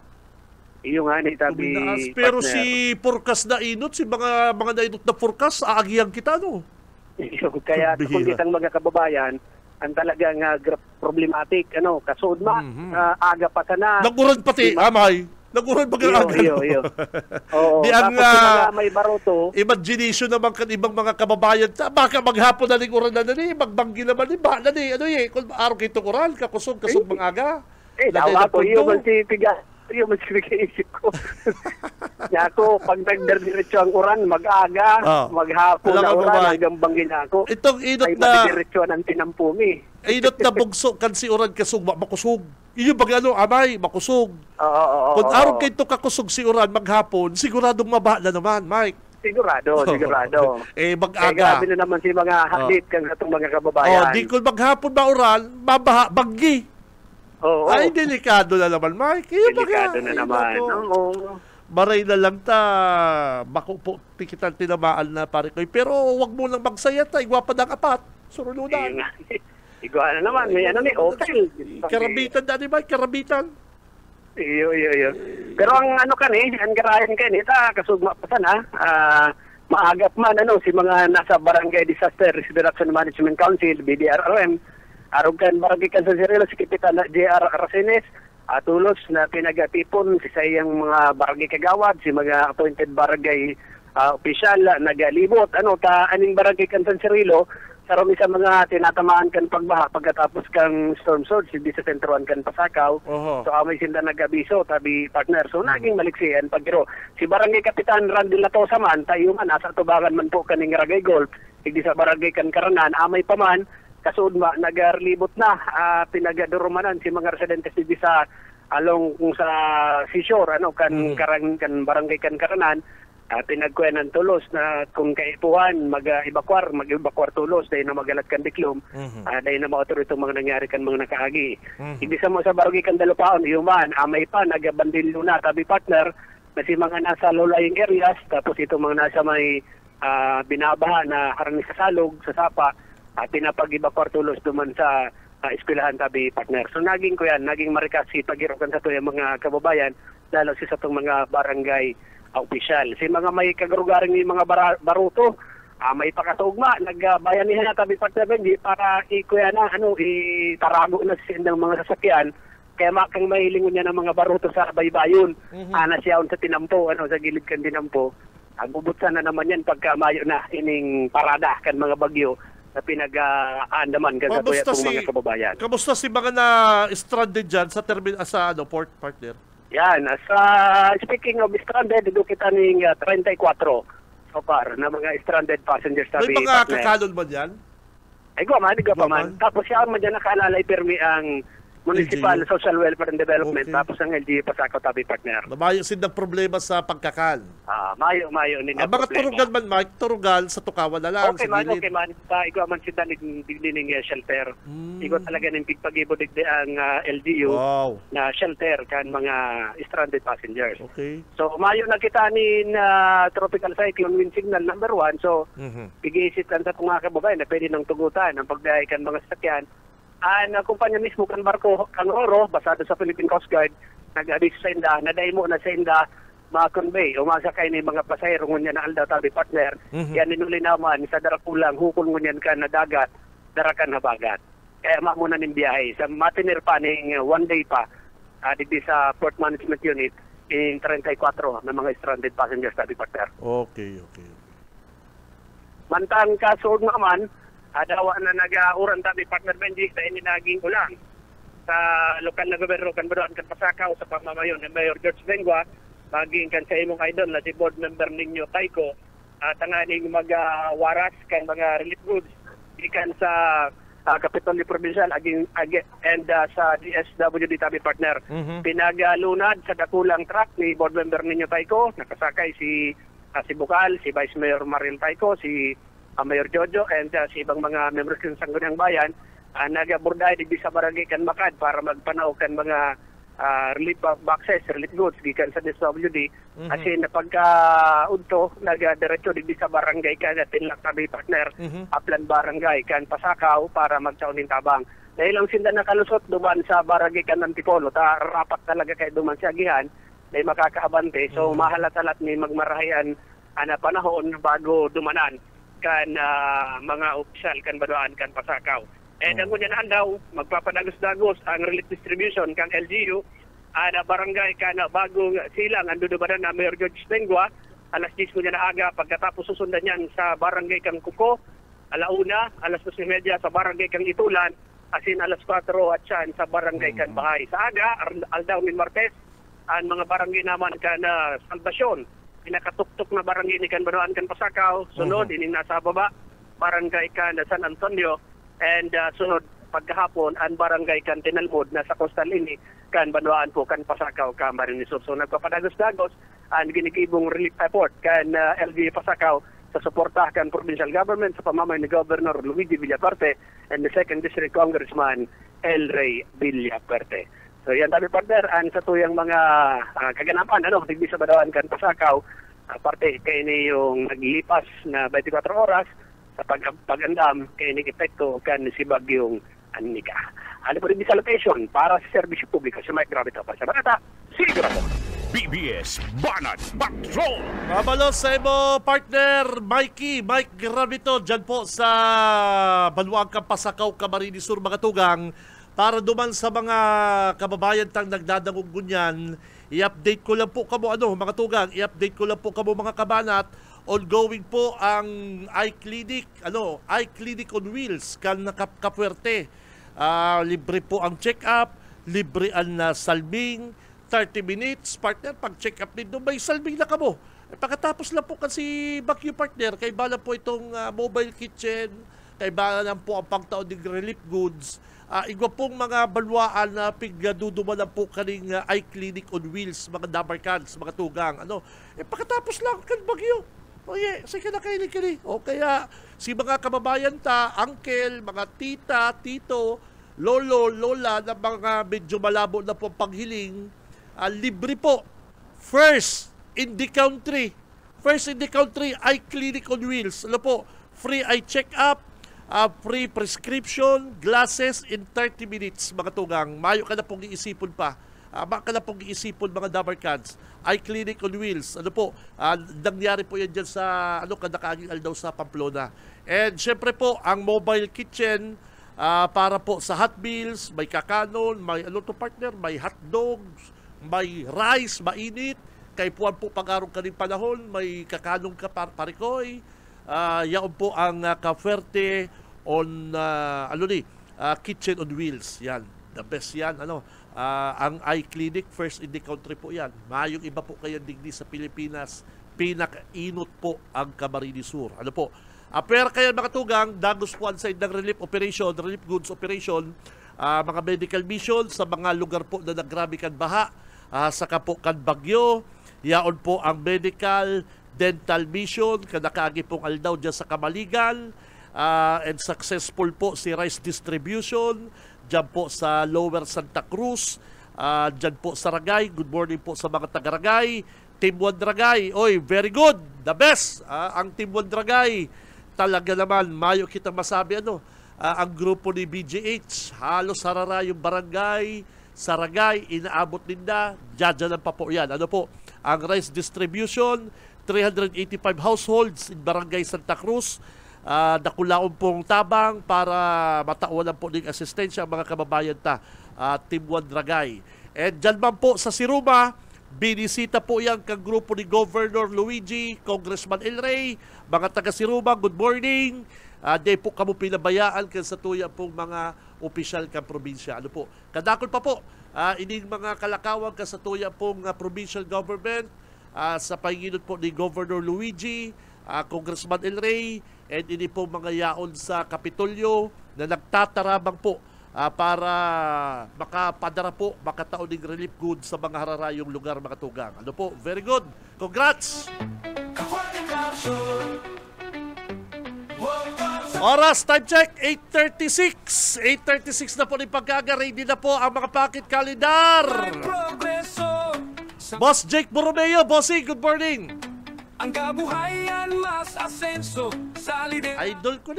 Iyo nga ni tabi Subinaas. Pero partner. si Purkas na inot, si mga nainot na Purkas, aagihan kita, no? Iyo, kaya Bihira. kung kitang mga kababayan, ang talagang problematic, kasud aga pa sana. Naguran pati, amay. Naguran bagang aga. Iyo. Oo, Di ang, tapos yung mga may baroto, imagination naman kan ibang mga kababayan, baka maghapon na liguran na ni, magbanggi naman ni, ba na ni, kung araw kito kuran, kakusog mga aga. dawa ko, iyo man si Tiga. Iyo man si isip ko. Yako, pag nagdiretso ang uran, mag-aga, maghapon Alam na mo, uran, babae. hanggang bangin ako. Itong inot Ay, na, madidiretso ng tinampumi. inot na bugso, kan si uran kasug, makusog. Iyo bag amay, makusog. Oo. Kung araw kito kakusog si uran maghapon, siguradong maba na naman, Mike. Sigurado. Eh, Kaya mag-aga. grabe na naman si mga hadit kang itong mga kababayan. Di kung maghapon mauran, mabaha, baggi. Oo. Ay, delikado na naman, Mike. Iyo Delikado na naman. Oo. Maray na lang ta, makupo, tikitan tinamaan na pare ko. Pero wag mo lang magsayat, igwapa ng apat. Surulunan. Iguan na naman. May hotel. Karabitan na ni Mike, karabitan. Iyo. Pero ang ang garayan kasugma pa sana, maagap man, si mga nasa Barangay Disaster Risk Reduction Management Council, BDRRM, arugan barangay kan sa Cirilo, si Kapitan na JR Aracenes, tulos na pinagapipon si sayang mga barangay kagawad, si mga appointed barangay opisyal, nagalibot, aning barangay kan San Cirilo, sarami sa mga tinatamaan kan pagbaha pagkatapos kang storm surge, hindi sa sentruan kan Pasakaw. So amay sinda nag-abiso, tabi partner. So naging maliksiyan pagkiro. Si Barangay Kapitan Randy Latosa man, tayo man, asa tubangan man po kaning Ragay Golf, hindi sa Barangay kan Karanan, amay pa man, kasud nagarlibot na, pinagadurumanan si mga residentes di sa along kung sa seashore, kan Barangay kan Karanan, pinagkuyanan tulos na kung kaipuhan mag-evacuar tulos dahil na magalat kan diklom, dahil na maotor itong mga nangyari kan mga nakaagi. Hindi sa mo sa barangay kan Dalupaon, yuman, amay pa, nagabandilo na, tabi partner, na si mga nasa low-lying areas, tapos itong mga nasa may binabaha na harang sa salog, sa sapa, pinapag-evacuar tulos duman sa eskwelahan, tabi partner. So naging marikasi pagirokan sa to yung mga kababayan, lalo sa itong mga barangay opisyal. Si mga may kagarugaring mga baruto, may pakatugma, nagbayanihan na tabi partner Benji para itarago na ng mga sasakyan, kaya makang mahilingon niya ng mga baruto sa baybayon, nasyaon sa tinampo, sa gilid kan tinampo. Bubutsan na naman yan pagka mayo na ining parada kan mga bagyo na pinag-aandaman kan sa mga kababayan. Kamusta si mga na stranded dyan sa port partner? Yan, speaking of stranded, dito kita ng 34 so far na mga stranded passengers May sabi mga partner. kakalon ba dyan? Ay, gwa man. Tapos siya man dyan nakaalalay permi ang Municipal LGU. Social Welfare and Development, Okay. tapos ang LGU Pasakaw tabi partner. Namayo sin ng problema sa pagkakal. Mayo Ang nila mga turugan man, Mike, turugan sa Tukawan na lang. Okay sa gilid. man. Ikaw man sila nagdiling shelter. Ikaw talaga ng pigpag-ibo digdi ang LGU Wow. na shelter kan mga stranded passengers. Okay. So, mayo na kita ni tropical cyclone wind signal number 1. So, pigisit lang sa mga kababayan na pwede nang tugutan ang pagbiyahe kan mga sasakyan. Ang kumpanya mismo kan barko kang Oro, basado sa Philippine Coast Guard, nag-abiso sa inda, nadahimo na sa inda ma-convey o masakay ni mga pasahero ngunyan na aldaw tabi partner. Yan ninuli naman sa darakulang hukol ngunyan ka na dagat, darakan na bagat. Kaya mamuna ng biyahe. Sa matinir pa ning 1 day pa, digdi sa Port Management Unit, in 34 na mga stranded passengers tabi partner. Okay. Mantang kasood naman, dawa na nag-uran tabi partner Benji sa naging ulan sa lokal na gobyerno kan Badoan kan Pasakaw sa pamamayon ni Mayor George Bengua, maging kan sa imong idol na si board member ninyo Taiko, tanganing mag-waras kan mga relief goods ikan sa Kapitolyo Provincial and sa DSWD tabi partner. Pinagalunad sa dakulang truck ni board member ninyo Taiko, nakasakay si Bukal, si Vice Mayor Maril Taiko, si Mayor Jojo, and si ibang mga members ng Sangguniang Bayan, nagaburday digdi sa barangay kan Makad para magpanaw kan mga relief boxes, relief goods gikan sa DSWD. Kasi na pagka unto nagadiretso digdi sa barangay kan natin lang kami partner Aplan Barangay kan Pasakaw para magtaunin tabang. Dahil lang sinda nakalusot duman sa barangay kan Antipolo, rapat talaga kay duman sa agihan dahil makakaabante. So mahalatalat ni magmarahayan ana panahon bago dumanan kan mga opisyal kan Baduan kan Pasakaw. And ang kunyan daw magpapadagos-dagos ang relief distribution kan LGU ana barangay kan bago silang ando dumanan na Mayor George Tengua alas 10 kunyan na aga pagkatapos susundan niyan sa barangay kang Kuko alauna alas 2:30 sa barangay kang Itulan asin alas 4 at siyan sa barangay kan Bahay. Sa aga aldaw min Martes ang mga barangay naman kan Salvacion pinakatuktok na barangay ni kan Baduan kan Pasakaw, sunod ining nasa baba barangay kan San Antonio, and sunod pagkahapon ang barangay kan Tinalmod na sa coastal ini kan Baduan po kan Pasakaw ka Camarines Sur. So nagpapadagos-dagos ang ginikibong relief effort kan LGU Pasakaw sa suporta kan provincial government sa pamamay ni Governor Luigi Villaperte and the 2nd District Congressman El Rey Villaperte. So yan tabi partner, an sa tuyang mga kaganapan digdi sa Baduan kan Pasakaw, parte kay ni yung naglipas na 24 oras sa pag-andam kay ni epekto kan si Bagyong Anika. Ano po rin sa location para sa serbisyo publiko sa Mike Gravito pa sa Barata, sigurado. BBS Banat Patrol. Mabalos sa imo partner Mike Gravito dyan po sa Baluang Pasakaw, Camarines Sur, mga tugang. Para duman sa mga kababayan tang nagdadangog gunyan, i-update ko lang po kamo mga tugang, i-update ko lang po kamo mga kabanat, ongoing po ang eye clinic on wheels kan Kapuerte. Libre po ang check-up, libre ang salbing, 30 minutes partner pag check-up nito may salbing na kamo. Pagkatapos lang po kasi Baguio partner, kay bala po itong mobile kitchen, kay bala lang po ang pangtaon ng relief goods. Igwa pong mga balwaan na pigdudumalan po kaning eye clinic on wheels, mga dabarkans, mga tugang. Pagkatapos lang kan Bagyo. Sige na kayo kini. O kaya si mga kababayan ta, uncle, mga tita, tito, lolo, lola na mga medyo malabo na po paghiling, libre po. First in the country, eye clinic on wheels. Free eye check-up, free prescription, glasses in 30 minutes, mga tugang. Mayo ka na pong iisipon pa. Baka na pong iisipon, mga dabarkans. Eye clinic on wheels. Nangyari po yan dyan sa, kadakaaging aldaw sa Pamplona. And syempre po, ang mobile kitchen, para po sa hot meals, may kakanon, may partner, may hot dogs, may rice, mainit. Kay puwan po pag-arong kaning panahon, may kakanong parikoy. Yaon po ang Kapuerte on kitchen on wheels. Yan, the best yan. Ang eye clinic, first in the country po yan. Mayong iba po kayo digdi sa Pilipinas, pinakainot po ang Camarines Sur. Pero kaya mga tugang, dagos po ang side ng relief goods operation, mga medical mission sa mga lugar po na naggrabe kan baha, saka po kan bagyo. Yaon po ang medical dental mission, kanakaagi pong aldaw dyan sa Kamaligan, and successful po si rice distribution, dyan po sa Lower Santa Cruz, dyan po sa Ragay. Good morning po sa mga taga-Ragay. Team 1 Ragay, very good, the best. Ang Team 1 Ragay, talaga naman, mayo kita masabi, ang grupo ni BGH, halos harara yung barangay, sa Ragay, inaabot ninda, dyan pa po yan. Ang rice distribution, 385 households in Barangay Santa Cruz. Nakulaon pong tabang para mataunan po ng asistensya ang mga kababayan ta. Team 1 Ragay. And dyan man po sa Siruma, binisita po yan kang grupo ni Governor Luigi, Congressman El Rey, mga taga Siruma, good morning. Di po kamo pinabayaan kan sa tuya pong mga opisyal kang probinsya. Kadakol pa po, ining mga kalakawang kan sa tuya pong provincial government, sa panginod po ni Governor Luigi, Congressman El Rey, and ini po mga yaon sa Kapitolyo na nagtatarabang po para makapadara po, makataon ng relief goods sa mga hararayong lugar, mga tugang. Very good. Congrats! Oras, time check, 8:36. 8:36 na po ni Pagkaga. Ready na po ang mga pocket calendar. Progreso sa Boss Jake Borromeo, bossing, good morning. ang kabuhayan mas asenso sa liderato. Idol ko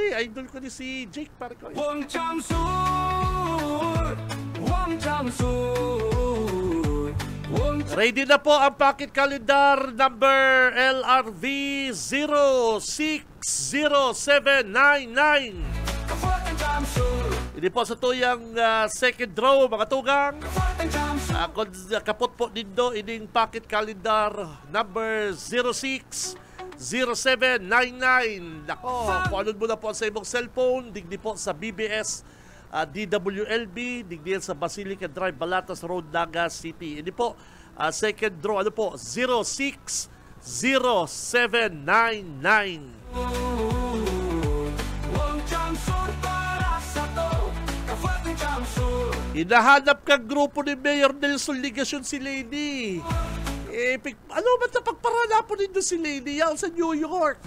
ni si Jake, pare ko. Wang Chamsur, Wang Chamsur, Wang Ready na po ang pocket calendar number LRV 060799. Kafuatang Chamsur, Hindi po sa tuyang second draw, mga tugang. Kafuatang Chamsur, Kapot po nindo ining pocket calendar number 060799. Nako, kuanon mo na po sa imong cellphone. Digdi po sa BBS DWLB, digdi sa Basilica Drive, Balatas Road, Naga City. Hindi po, second draw, ano po, 060799. Wang Chamsur para sa to. Kafuatang Chamsur, Hinahanap kang grupo ni Mayor Nelson Ligasyon si Lady. Ano ba na pagparala po nito si Lady? Yan sa New York.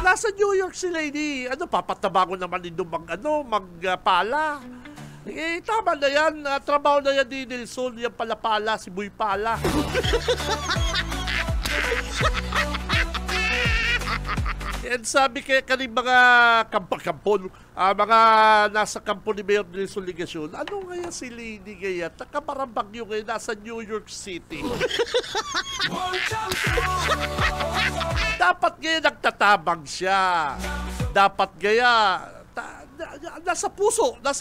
Nasa New York si Lady. Ano, papatabangon naman nito magpala. Tama na yan. Trabaho na yan ni Nelson. Yan pala, si Boy Pala. And sabi kaya kaning mga kampon, mga nasa kampo ni Mayor Nelson Ligasyon, ano kaya si Lady kaya? Takamarambag yung kaya nasa New York City. Wang Chamsur, Dapat kaya nagtatabang siya. Dapat kaya nasa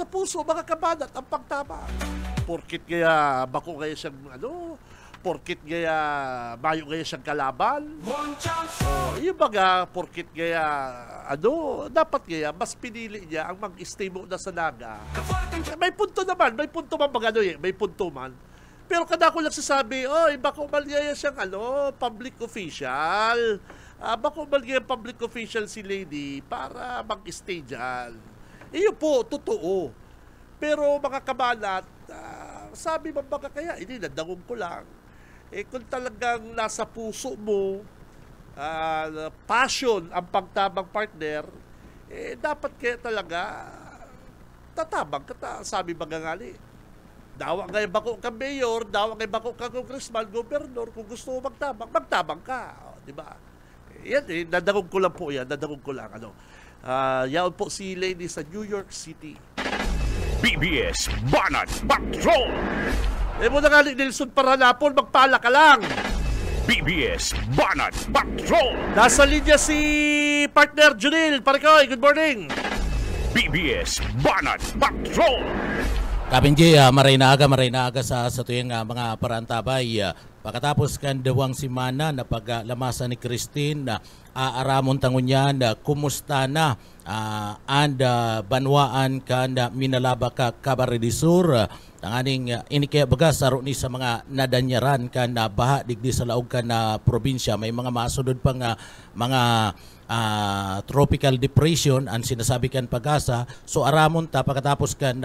puso mga kabanat ang pagtama. Porkit kaya bako kaya siyang porkit kaya mayo kaya siyang kalaban. Wang Chamsur, Yung baga, porkit kaya, dapat kaya, mas pinili niya ang mag-stay mo na sa Naga. Kafuatang May punto naman, may punto man may punto man. Pero kada ko lang sasabi, bako maligaya siyang, public official. Bako maligaya public official si Lady para mag-stay dyan. Iyon po, totoo. Pero mga kabalat, sabi mo baka kaya, hindi, nadangog ko lang. Kung talagang nasa puso mo, passion ang pagtabang partner, dapat kaya talaga tatabang ka. Sabi magangali, dawa ngayon bako ka mayor, dawa ngayon bako ka congressman, gobernador, kung gusto mo magtabang ka. Di ba? Yan, nadangog ko lang po yan, yaon po si Lady sa New York City. BBS Banat Patrol. Muna nga ni Nelson Paranapon, magpala ka lang. BBS Banat Patrol. Nasa linya si partner Junil. Parikoy, good morning. BBS Banat Patrol. Kabinji, maray na aga sa tuyang mga parantabay. Pagkatapos kan dawang simana na paglamasa ni Christine, aaramon tangon yan, kumusta na banwaan kan minalaba ka Cabaredisur. Tanganing inikaya baga saro ni sa mga nadanyaran kan baha digdi sa laog kan probinsya. May mga masunod pang mga tropical depression ang sinasabi kan Pag-asa. So aramon ta pagkatapos kan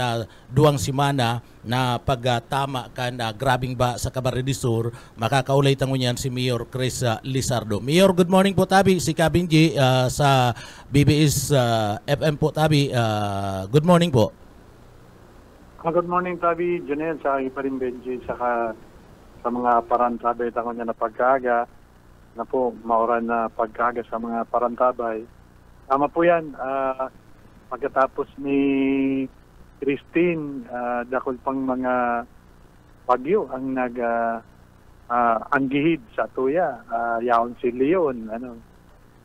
duwang simana na pagtama kan grabing ba sa Cabaredisur, makakaulay tangon yan si Mayor Chris Lizardo. Mayor, good morning po tabi. Si Kabinji sa BBS FM po tabi. Good morning po. Good morning, Tabi, Janelle, sa iparin Benji, sa mga parantabay tango niya na pagkaga, na po, mauran na pagkaga sa mga parantabay. Tama po yan, pagkatapos ni Christine, dakol pang mga bagyo ang anggihid sa tuya. Yaon si Leon,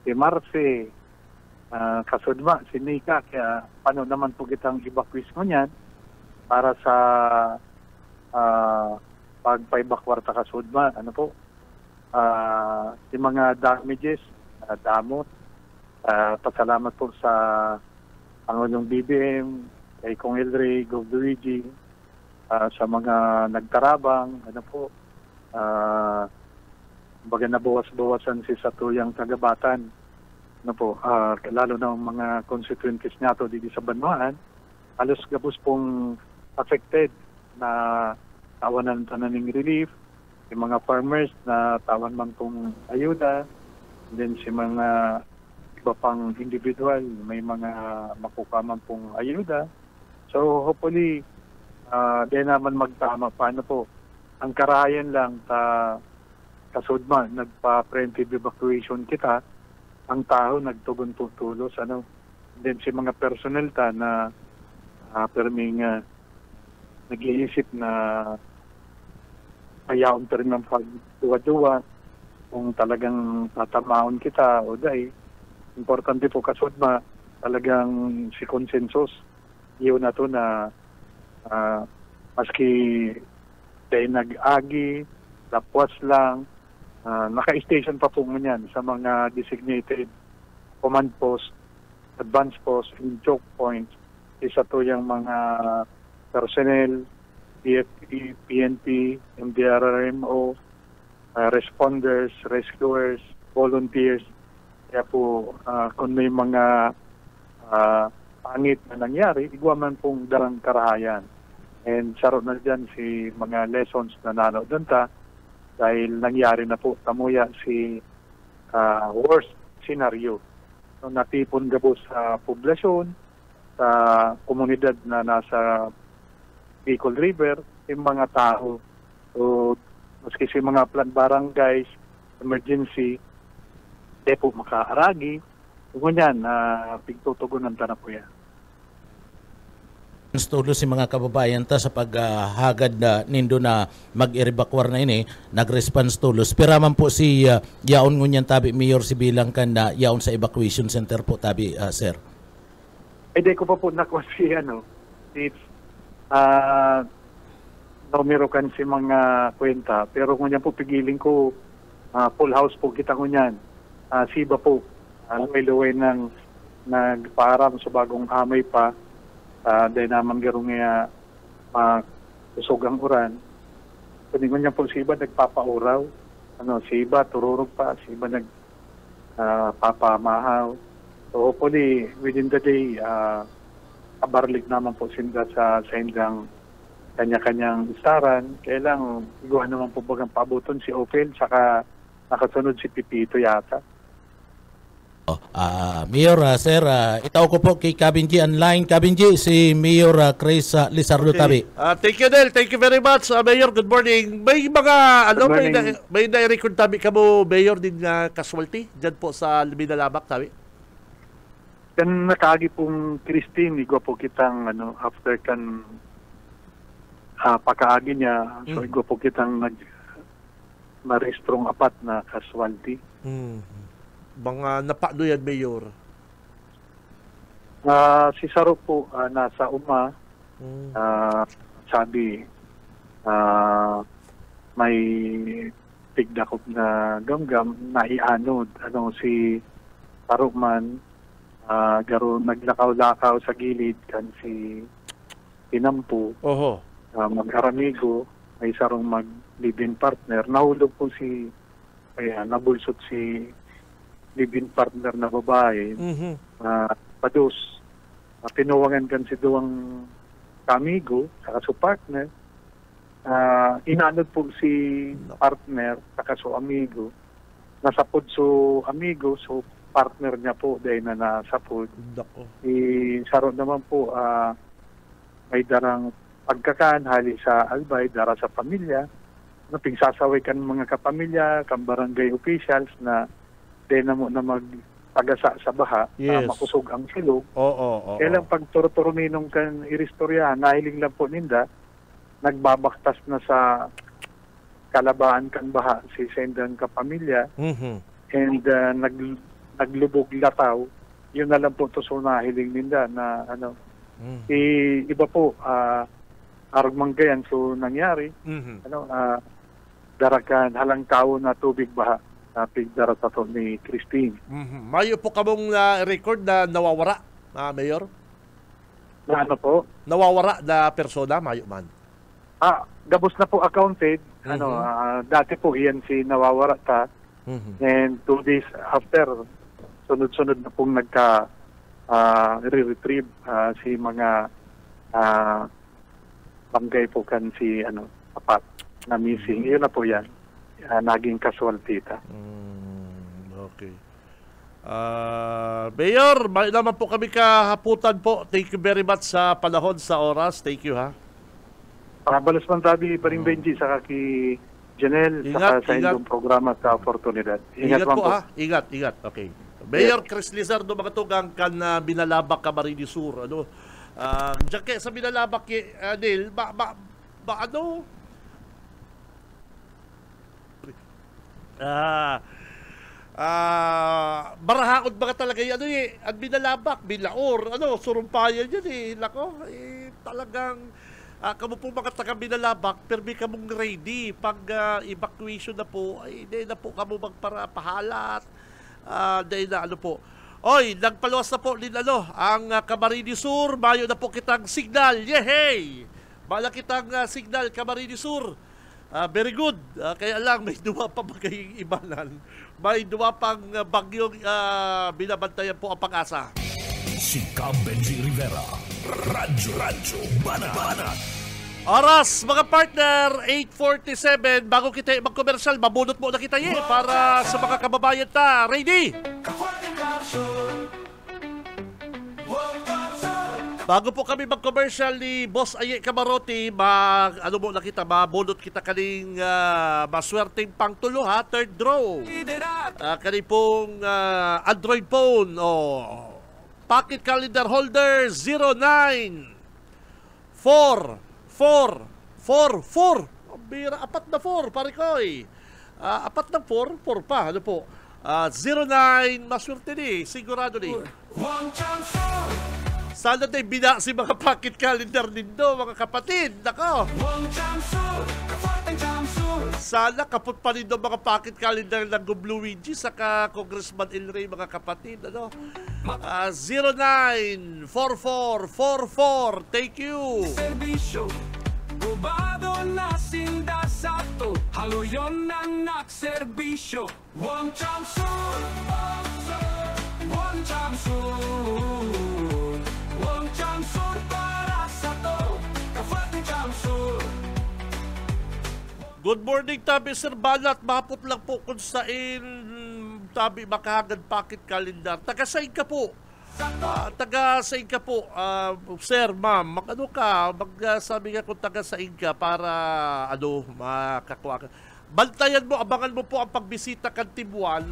si Marce, kasudma, si Nika, kaya paano naman po kitang evacuate mo niyan para sa pagpaibakwarta kasudma, yung mga damages, damot. Pasalamat po sa Pangulong BBM, kay Kong Elray, Gov. Luigi, sa mga nagtarabang, baga nabawas-bawasan si Satuyang Tagabatan, lalo na ang mga constituencies niya to dito sa Banwaan, halos gabos pong affected na tawanan ng relief, yung mga farmers na tawan man pong ayuda, then si mga iba pang individual, may mga makukaman pong ayuda. So hopefully, di naman magtama. Paano po? Ang karahayan lang, kasudma, nagpa-preventive evacuation kita, ang tao nagtugon po tulos. Then si mga personnel na perming nag-iisip na ayaon pa rin ng pagduwa-duwa kung talagang tatamaon kita o dahil. Importante po kasudma, talagang si consensus. Iyon na to na maski dahil nag-agi, lapwas lang, naka-station pa po ngan sa mga designated command post, advance post, and choke points. Isa to yung mga personnel, PFP, PNP, MDRRMO, responders, rescuers, volunteers. Kaya po, kung may mga pangit na nangyari, igwaman pong darang karahayan. And sarot na dyan si mga lessons na nanood doon dahil nangyari na po tamuya si worst scenario. So, natipon gabo sa poblasyon, sa komunidad na nasa Bicol River, yung mga tao. So, maski si mga barangays, emergency, di po makaaragi. Ngunyan, pigtutugunan ta na po yan. Tulo si mga kababayan ta sa paghagad na nindo na mag-evacuar na ini, nag-response tulos. Pero man po si yaon ngunyan tabi, Mayor, si bilang kan na yaon sa evacuation center po tabi, sir. Ay, di ko pa po nakuha si numero kan si mga kwenta. Pero ngunyan po pigiling ko, full house po kita ngunyan. Siba po, luway-luway ng nagparam sa bagong amay pa, dahil naman garong nga kusog ang uran. Kuningon niya po si iba nagpapauraw, si iba tururog pa, si iba nagpapamahaw. So hopefully within the day, kabarlig naman po sinda sa hindang kanya-kanyang istaran. Kaya lang, iguan naman po bagang pabuton si Ophel, saka nakasunod si Pipito yata. Mayor, sir, itaw ko po kay Kabinji online. Kabinji, si Mayor Chris Lizardo tabi. Thank you, Del. Thank you very much, Mayor. Good morning. May mga, may na-record tabi ka mo, Mayor, din casualty dyan po sa Minalabak tabi? Kan nakagi pong Christine, igwa po kitang, after kan pakaagi niya, so igwa po kitang ma-restrong apat na casualty. Mga napano yan, Mayor? Si Saro po nasa UMA. Sabi, may tigdakop na gamgam na ianod. Si Saro man, garo naglakaw-lakaw sa gilid kan si Pinampo. Mag-aramigo, may sarong mag-live-in partner. Nahulog po nabulsot si live-in partner na babae, pados, pinuwangan kan si duwang kamigo, saka so partner, inanod po si partner, saka so amigo, nasapod so amigo, so partner niya po, dahil na nasapod. Saro naman po, may darang pagkakan, hali sa albay, dara sa pamilya, pingsasaway kan mga kapamilya, kan barangay officials na na mo na magpagasa sa baha, makusog ang silog. Kaya lang pag turo-turuminong kan iristorya, nahiling lang po ninda, nagbabaktas na sa kalabaan kan baha si sendang kapamilya, and naglubog lataw, yun na lang po to so nahiling ninda na iba po, arugmang gayan so nangyari, darakan halang tao na tubig baha. Pigdara sa to ni Christine. Mayo po kamong record na nawawara, Mayor? Na ano po? Nawawara na persona, mayo man? Gabos na po accounted. Dati po iyan si nawawara ta. And 2 days after, sunod-sunod na pong re-retrieve si mga banggay po kan si apat na missing. Iyon na po yan. Naging casualty ta. Okay. Mayor, may naman po kami kahaputan po. Thank you very much sa panahon, sa oras. Thank you, ha. Balas man tabi pa rin Benji, saka kay Janelle, saka sa inyong programa sa oportunidad. Ingat po, ha. Ingat. Okay. Mayor Chris Lizardo, mga tugang kan Binalabak, Camarines Sur. Ano? Diyan kaya sa Binalabak, Neil, ano? Barahaon ba talaga yan, ang Binalabak, Bilaor, Surumpayan yan Lako, talagang kamo po mga taga Binalabak, permi kamong ready pag evacuation na po, ay hindi na po kamo magparapahalat, dahil na po. Oy, nagpaluwas na po din ang Camarines Sur, mayo na po kitang signal, yehey! Bala kitang signal, Camarines Sur. Very good. Kaya lang, may duwa pa magiging ibanan. May duwa pang bagyong binabantayan po ang Pag-asa. Si Cam Benji Rivera, Radyo Banat. Oras, mga partner, 8:47. Bago kita mag-commercial, mabunot mo na kita para sa mga kababayan ta. Ready? Bago po kami mag-commercial ni Boss Aye Camarote, mabunot kita kaning maswerteng pangtulo, ha, third draw. Kaning pong Android phone, pocket calendar holder 094444. Bira, 4 na 4, pare ko 4 na 4 pa, 09, maswerte sigurado Sana tayo bina si mga pocket calendar nindo, mga kapatid. Nako. Sana kapot pa nindo mga pocket calendar ng Gubluigi saka Congressman El Rey, mga kapatid. 094444. Thank you. Rubado na sinda sa to, haluyon ng nakserbisyo. One Chamsun, one Chamsun. Chamsun para sa to, Kafating Chamsun. Good morning, Tabi Sir Balat. Mahapot lang po kung saan Tabi makahagad pocket calendar. Taga-sain ka po. Taga-sain ka po. Sir, ma'am, magsabi nga kung taga-sain ka para makakuha ka. Bantayan mo, abangan mo po ang pagbisita kan Tibuan.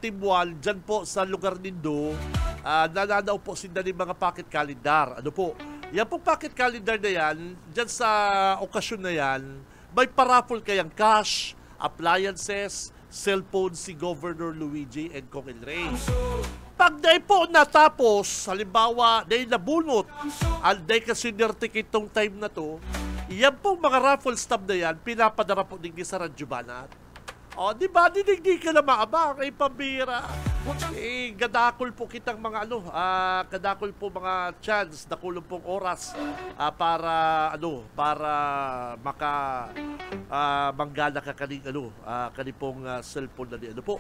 Tibuan, dyan po sa lugar nindo. Nananaw po sinda ng mga pocket calendar. Yan po pocket calendar na yan, dyan sa okasyon na yan, may paraffle kayang cash, appliances, cellphone si Governor Luigi and Kong El Rey. Pag day po natapos, halimbawa, day nabunot, day kasi certificate tong time na to, yan po mga raffle stub na yan, pinapadara po din sa Radyo Banat. Di ba? Hindi ka na maabang. Pambira. Gadakol po kitang mga gadakol po mga chance, dakulong pong oras para manggala ka kaning pong cellphone na po.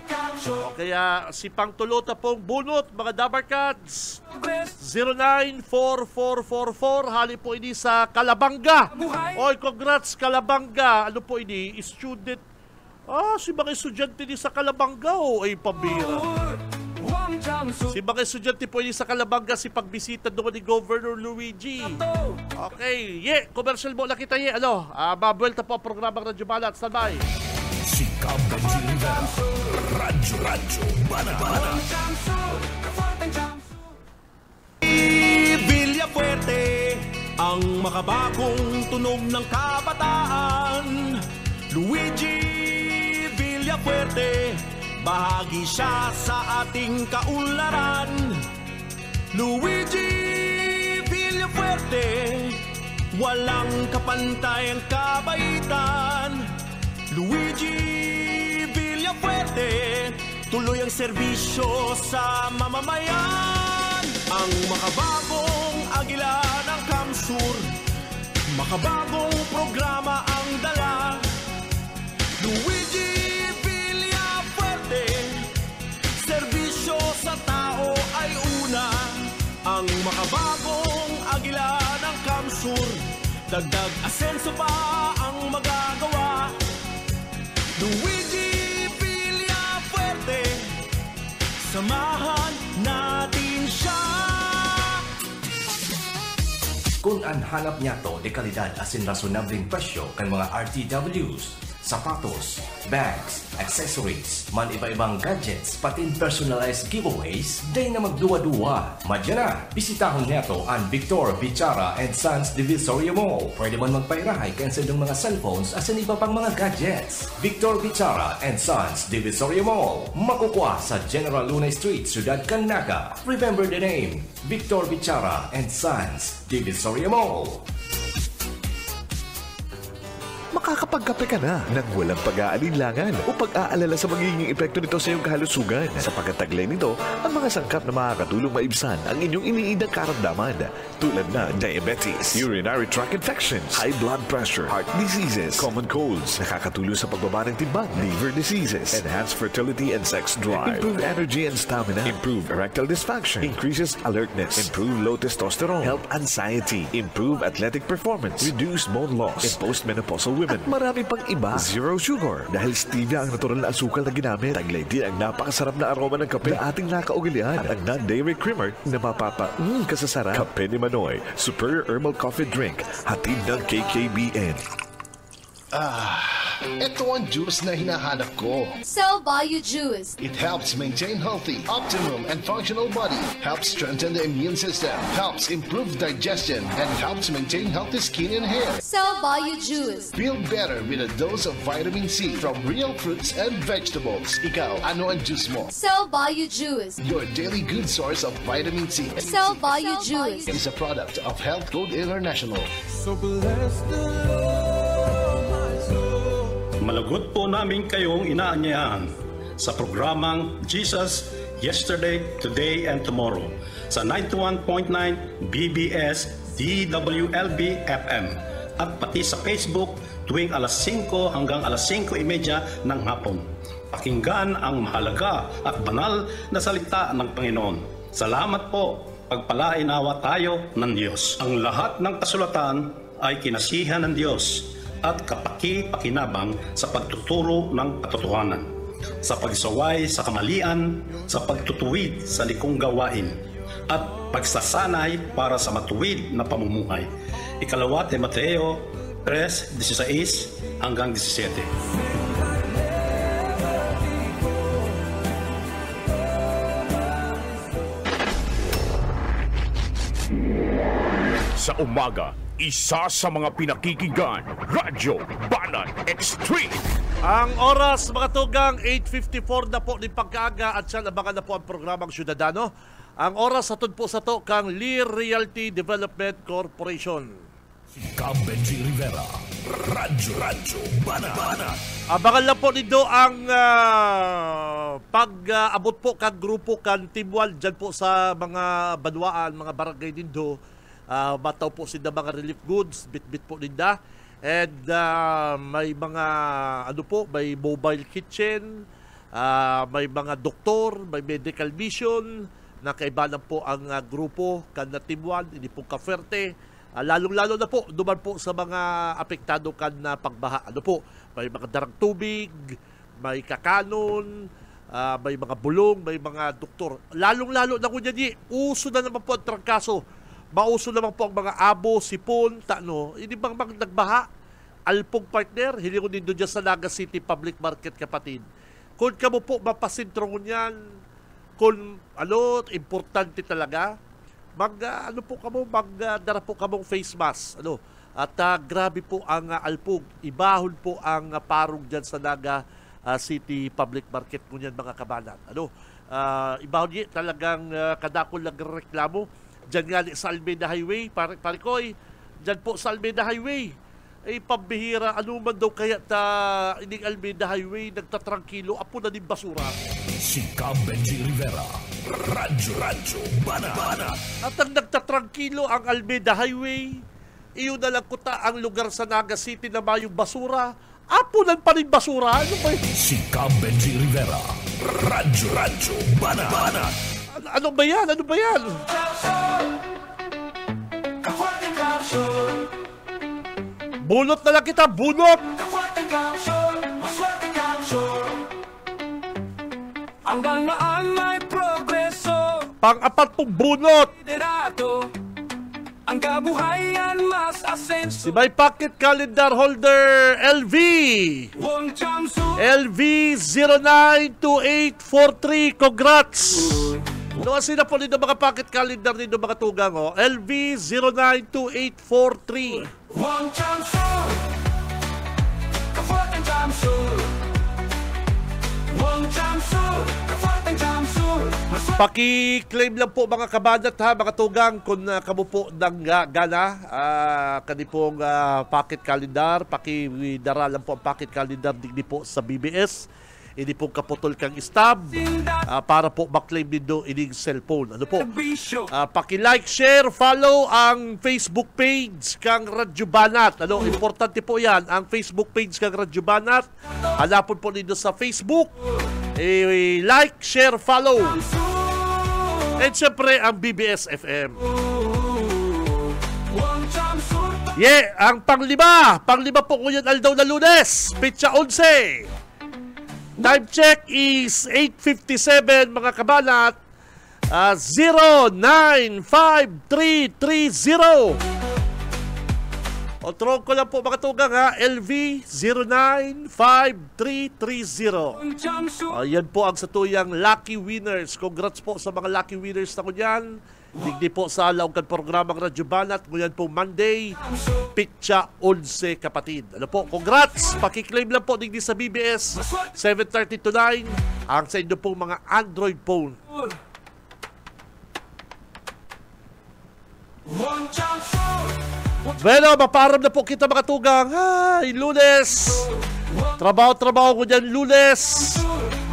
Kaya si Pangtulota pong bunot, mga Dabarkads. 094444, hali po ini sa Calabanga. Oy, congrats Calabanga. Po ini? Student. Si mga estudyante ni sa Calabanga, ay pambira. Si mga estudyante po ni sa Calabanga, si pagbisita doon ni Governor Luigi. Okay, commercial mo na kita, mabuelta po ang programang Radyo Banat. Standby. Si Cam Benji Rivera, Radyo Banat. Villafuerte, ang makabagong tunog ng kabataan. Luigi Villafuerte, bahagi siya sa ating kaunlaran. Luigi Villafuerte, walang kapantay ang kabaitan. Luigi Villafuerte, tuloy ang serbisyo sa mamamayan. Ang makabagong agila ng Kamsur, makabagong programa ang dala. Luigi Villafuerte, serbisyo sa tao ay una. Ang makabagong agila ng Kamsur, dagdag asenso pa ang magagawa. Luigi Villafuerte, samahan natin siya. Kung ang hanap niya to de kalidad asin rasonableng presyo kan mga RTWs, sapatos, bags, accessories, man iba-ibang gadgets, patin personalized giveaways, day na magduwa-duwa. Madya na, bisitahon niya to ang Victor Bichara and Sons Divisoria Mall. Pwede man magpairahay kansa ng mga cellphones asin iba pang mga gadgets. Victor Bichara and Sons Divisoria Mall. Makukuha sa General Lunay Street, Ciudad Canaga. Remember the name, Victor Bichara and Sons Divisoria Mall. Makakapagkape ka na nang walang pag-aalinlangan o pag-aalala sa magiging epekto nito sa iyong kalusugan. Sa pagkataglay nito, ang mga sangkap na makakatulong maibsan ang inyong iniidang karamdaman tulad na diabetes, urinary tract infections, high blood pressure, heart diseases, common colds, nakakatulong sa pagbaba ng timbang, liver diseases, enhance fertility and sex drive, improve energy and stamina, improve erectile dysfunction, increases alertness, improve low testosterone, help anxiety, improve athletic performance, reduce bone loss in postmenopausal women, at marami pang iba. Zero sugar dahil stevia ang natural na asukal na ginamit. Taglay din ang napakasarap na aroma ng kape na ating nakaugalian at ang non-dairy creamer na kasasarap. Kape ni Manoy, Superior Herbal Coffee Drink, hatid ng KKBN. Ito ang juice na hinahanap ko. Cell Value Juice. It helps maintain healthy, optimum, and functional body, helps strengthen the immune system, helps improve digestion, and helps maintain healthy skin and hair. Cell Value Juice. Feel better with a dose of vitamin C from real fruits and vegetables. Ikaw, ano ang juice mo? Cell Value Juice. Your daily good source of vitamin C. Cell Value Juice. Is a product of Health Code International. So bless the Lord, my soul. Malagot po namin kayong inaanyayahan sa programang Jesus Yesterday, Today, and Tomorrow sa 91.9 BBS DWLB FM at pati sa Facebook tuwing alas 5 hanggang alas 5:30 ng hapon. Pakinggan ang mahalaga at banal na salita ng Panginoon. Salamat po. Pagpalain nawa tayo ng Diyos. Ang lahat ng kasulatan ay kinasihan ng Diyos at kapaki-pakinabang sa pagtuturo ng katotohanan, sa pagsaway sa kamalian, sa pagtutuwid sa likong gawain, at pagsasanay para sa matuwid na pamumuhay. Ikalawa Timoteo 3:16 hanggang 17. Sa umaga, isa sa mga pinakikinggan, Radyo Banat Extreme. Ang oras mga tugang 8:54 na po ni pagkaaga at siya abangan na po ang programang Syudadano. Ang oras atod po sa to kang Lear Realty Development Corporation. Si Benji Rivera, Radyo Banat. Abangan lang po nito ang pag-abot po kang grupo kan Timwal dyan po sa mga banwaan, mga barangay nindo. Bataw po sila mga relief goods, bit-bit po ninda. And may mga may mobile kitchen, may mga doktor, may medical mission na kaibanan po ang grupo kan na Timwal, hindi po Kaferte. Lalong-lalo na po duman po sa mga apektado kan na pagbaha. May mga darang tubig, may kakanon, may mga bulong, may mga doktor. Lalong-lalo na kunya di, uso na naman po ang trangkaso. Mauso naman po ang mga abo, sipon, hindi bang nagbaha? Alpong partner, hindi ko din doon sa Naga City Public Market kapatid. Kung kamo po mapasintro niyan, kung importante talaga, magdara po kamong face mask. At grabe po ang alpog. Ibahon po ang parong dyan sa Naga City Public Market ngunyan mga kabanan. Ibahon niya talagang kadakol lang reklamo. Diyan nga sa Almeida Highway, parikoy, diyan po sa Almeida Highway. Pambihira, man daw kaya ining Almeida Highway, nagtatrangkilo, apo na din basura. Si Benji Rivera, Radyo Banat. At ang nagtatrangkilo ang Almeida Highway, iyon na lang kuta ang lugar sa Naga City na mayong basura, apo na pa rin basura. Ano ba yun? Si Benji Rivera, Radyo Banat. Ano ba yan? Bunot na lang kita, bunot! Ang galaan may Pang-apat pong bunot. Liderato, ang kabuhayan mas asenso. Si my pocket calendar holder, LV. Wong Chamsu, LV 092843. Congrats! No, sila po nito mga pocket calendar nito mga tugang. Oh. LV 092843. Wong Chamsu, kafuatang Chamsu. Wong Chamsu, kafuatang Chamsu. Paki-claim lang po mga kabadat ha, mga tugang, kung kamo po ng gana, kanipong pocket calendar, paki-dara lang po ang pocket calendar digdi po sa BBS. Hindi po kaputol kang stab para po maklaim din ining cellphone. Ano po? Paki-like, share, follow ang Facebook page kang Radyo Banat. Ano, importante po yan, ang Facebook page kang Radyo Banat. Hanapon po nito sa Facebook. Like, share, follow. And syempre, ang BBS FM. Yeah, ang panglima po ngayon aldaw na Lunes, Petsa 11. Time check is 8:57 mga kabanat. 095330. O tron ko lang po mga tugang ha, LV 095330. Yan po ang satuyang lucky winners. Congrats po sa mga lucky winners na kunyan. Digdi po sa laungkan programang Radyo Banat. Ngayon po Monday, Petsa 11 kapatid. Ano po, congrats! Pakiklaim lang po digdi sa BBS 7:30 to 9 ang sa inyo pong mga Android phone. Bueno, maparam na po kita mga tugang. Ay, Lunes! Trabaho ko dyan, Lunes!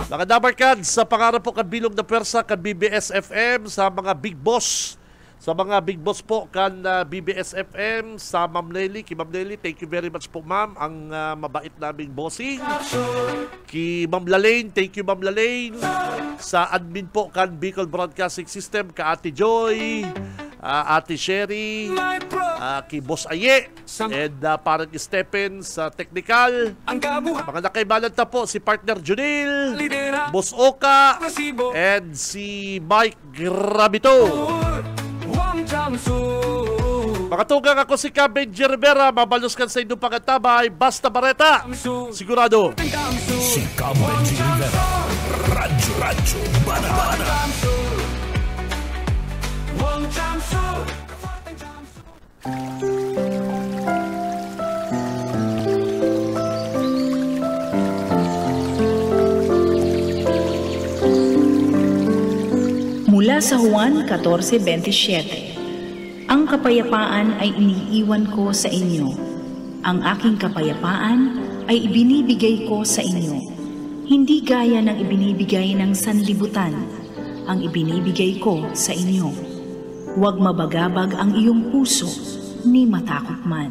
Mga Dabarkads, sa pangarap po kan bilog na pwersa kan BBS FM, sa mga big boss, sa mga big boss po kan BBS FM, sa Ma'am Nelly, kay Ma'am Nelly, thank you very much po ma'am, ang mabait naming bossing. Kay Ma'am Lalaine, thank you Ma'am Lalaine. Sa admin po kan Bicol Broadcasting System, ka Ate Joy, Ate Sherry, kay Boss Aye, and parang Stephen sa technical. Mga nakaibalan na po si partner Junil, Boss Oka, and si Mike Gravito. Mga tugang, ako si Benji Rivera, mabaluskan sa inyong pangatabay, basta bareta, sigurado. Si Benji Rivera, Radyo Banat. Mula sa Juan 14:27, ang kapayapaan ay iniiwan ko sa inyo. Ang aking kapayapaan ay ibinibigay ko sa inyo. Hindi gaya ng ibinibigay ng sanlibutan, ang ibinibigay ko sa inyo. Huwag mabagabag ang iyong puso, ni matakot man.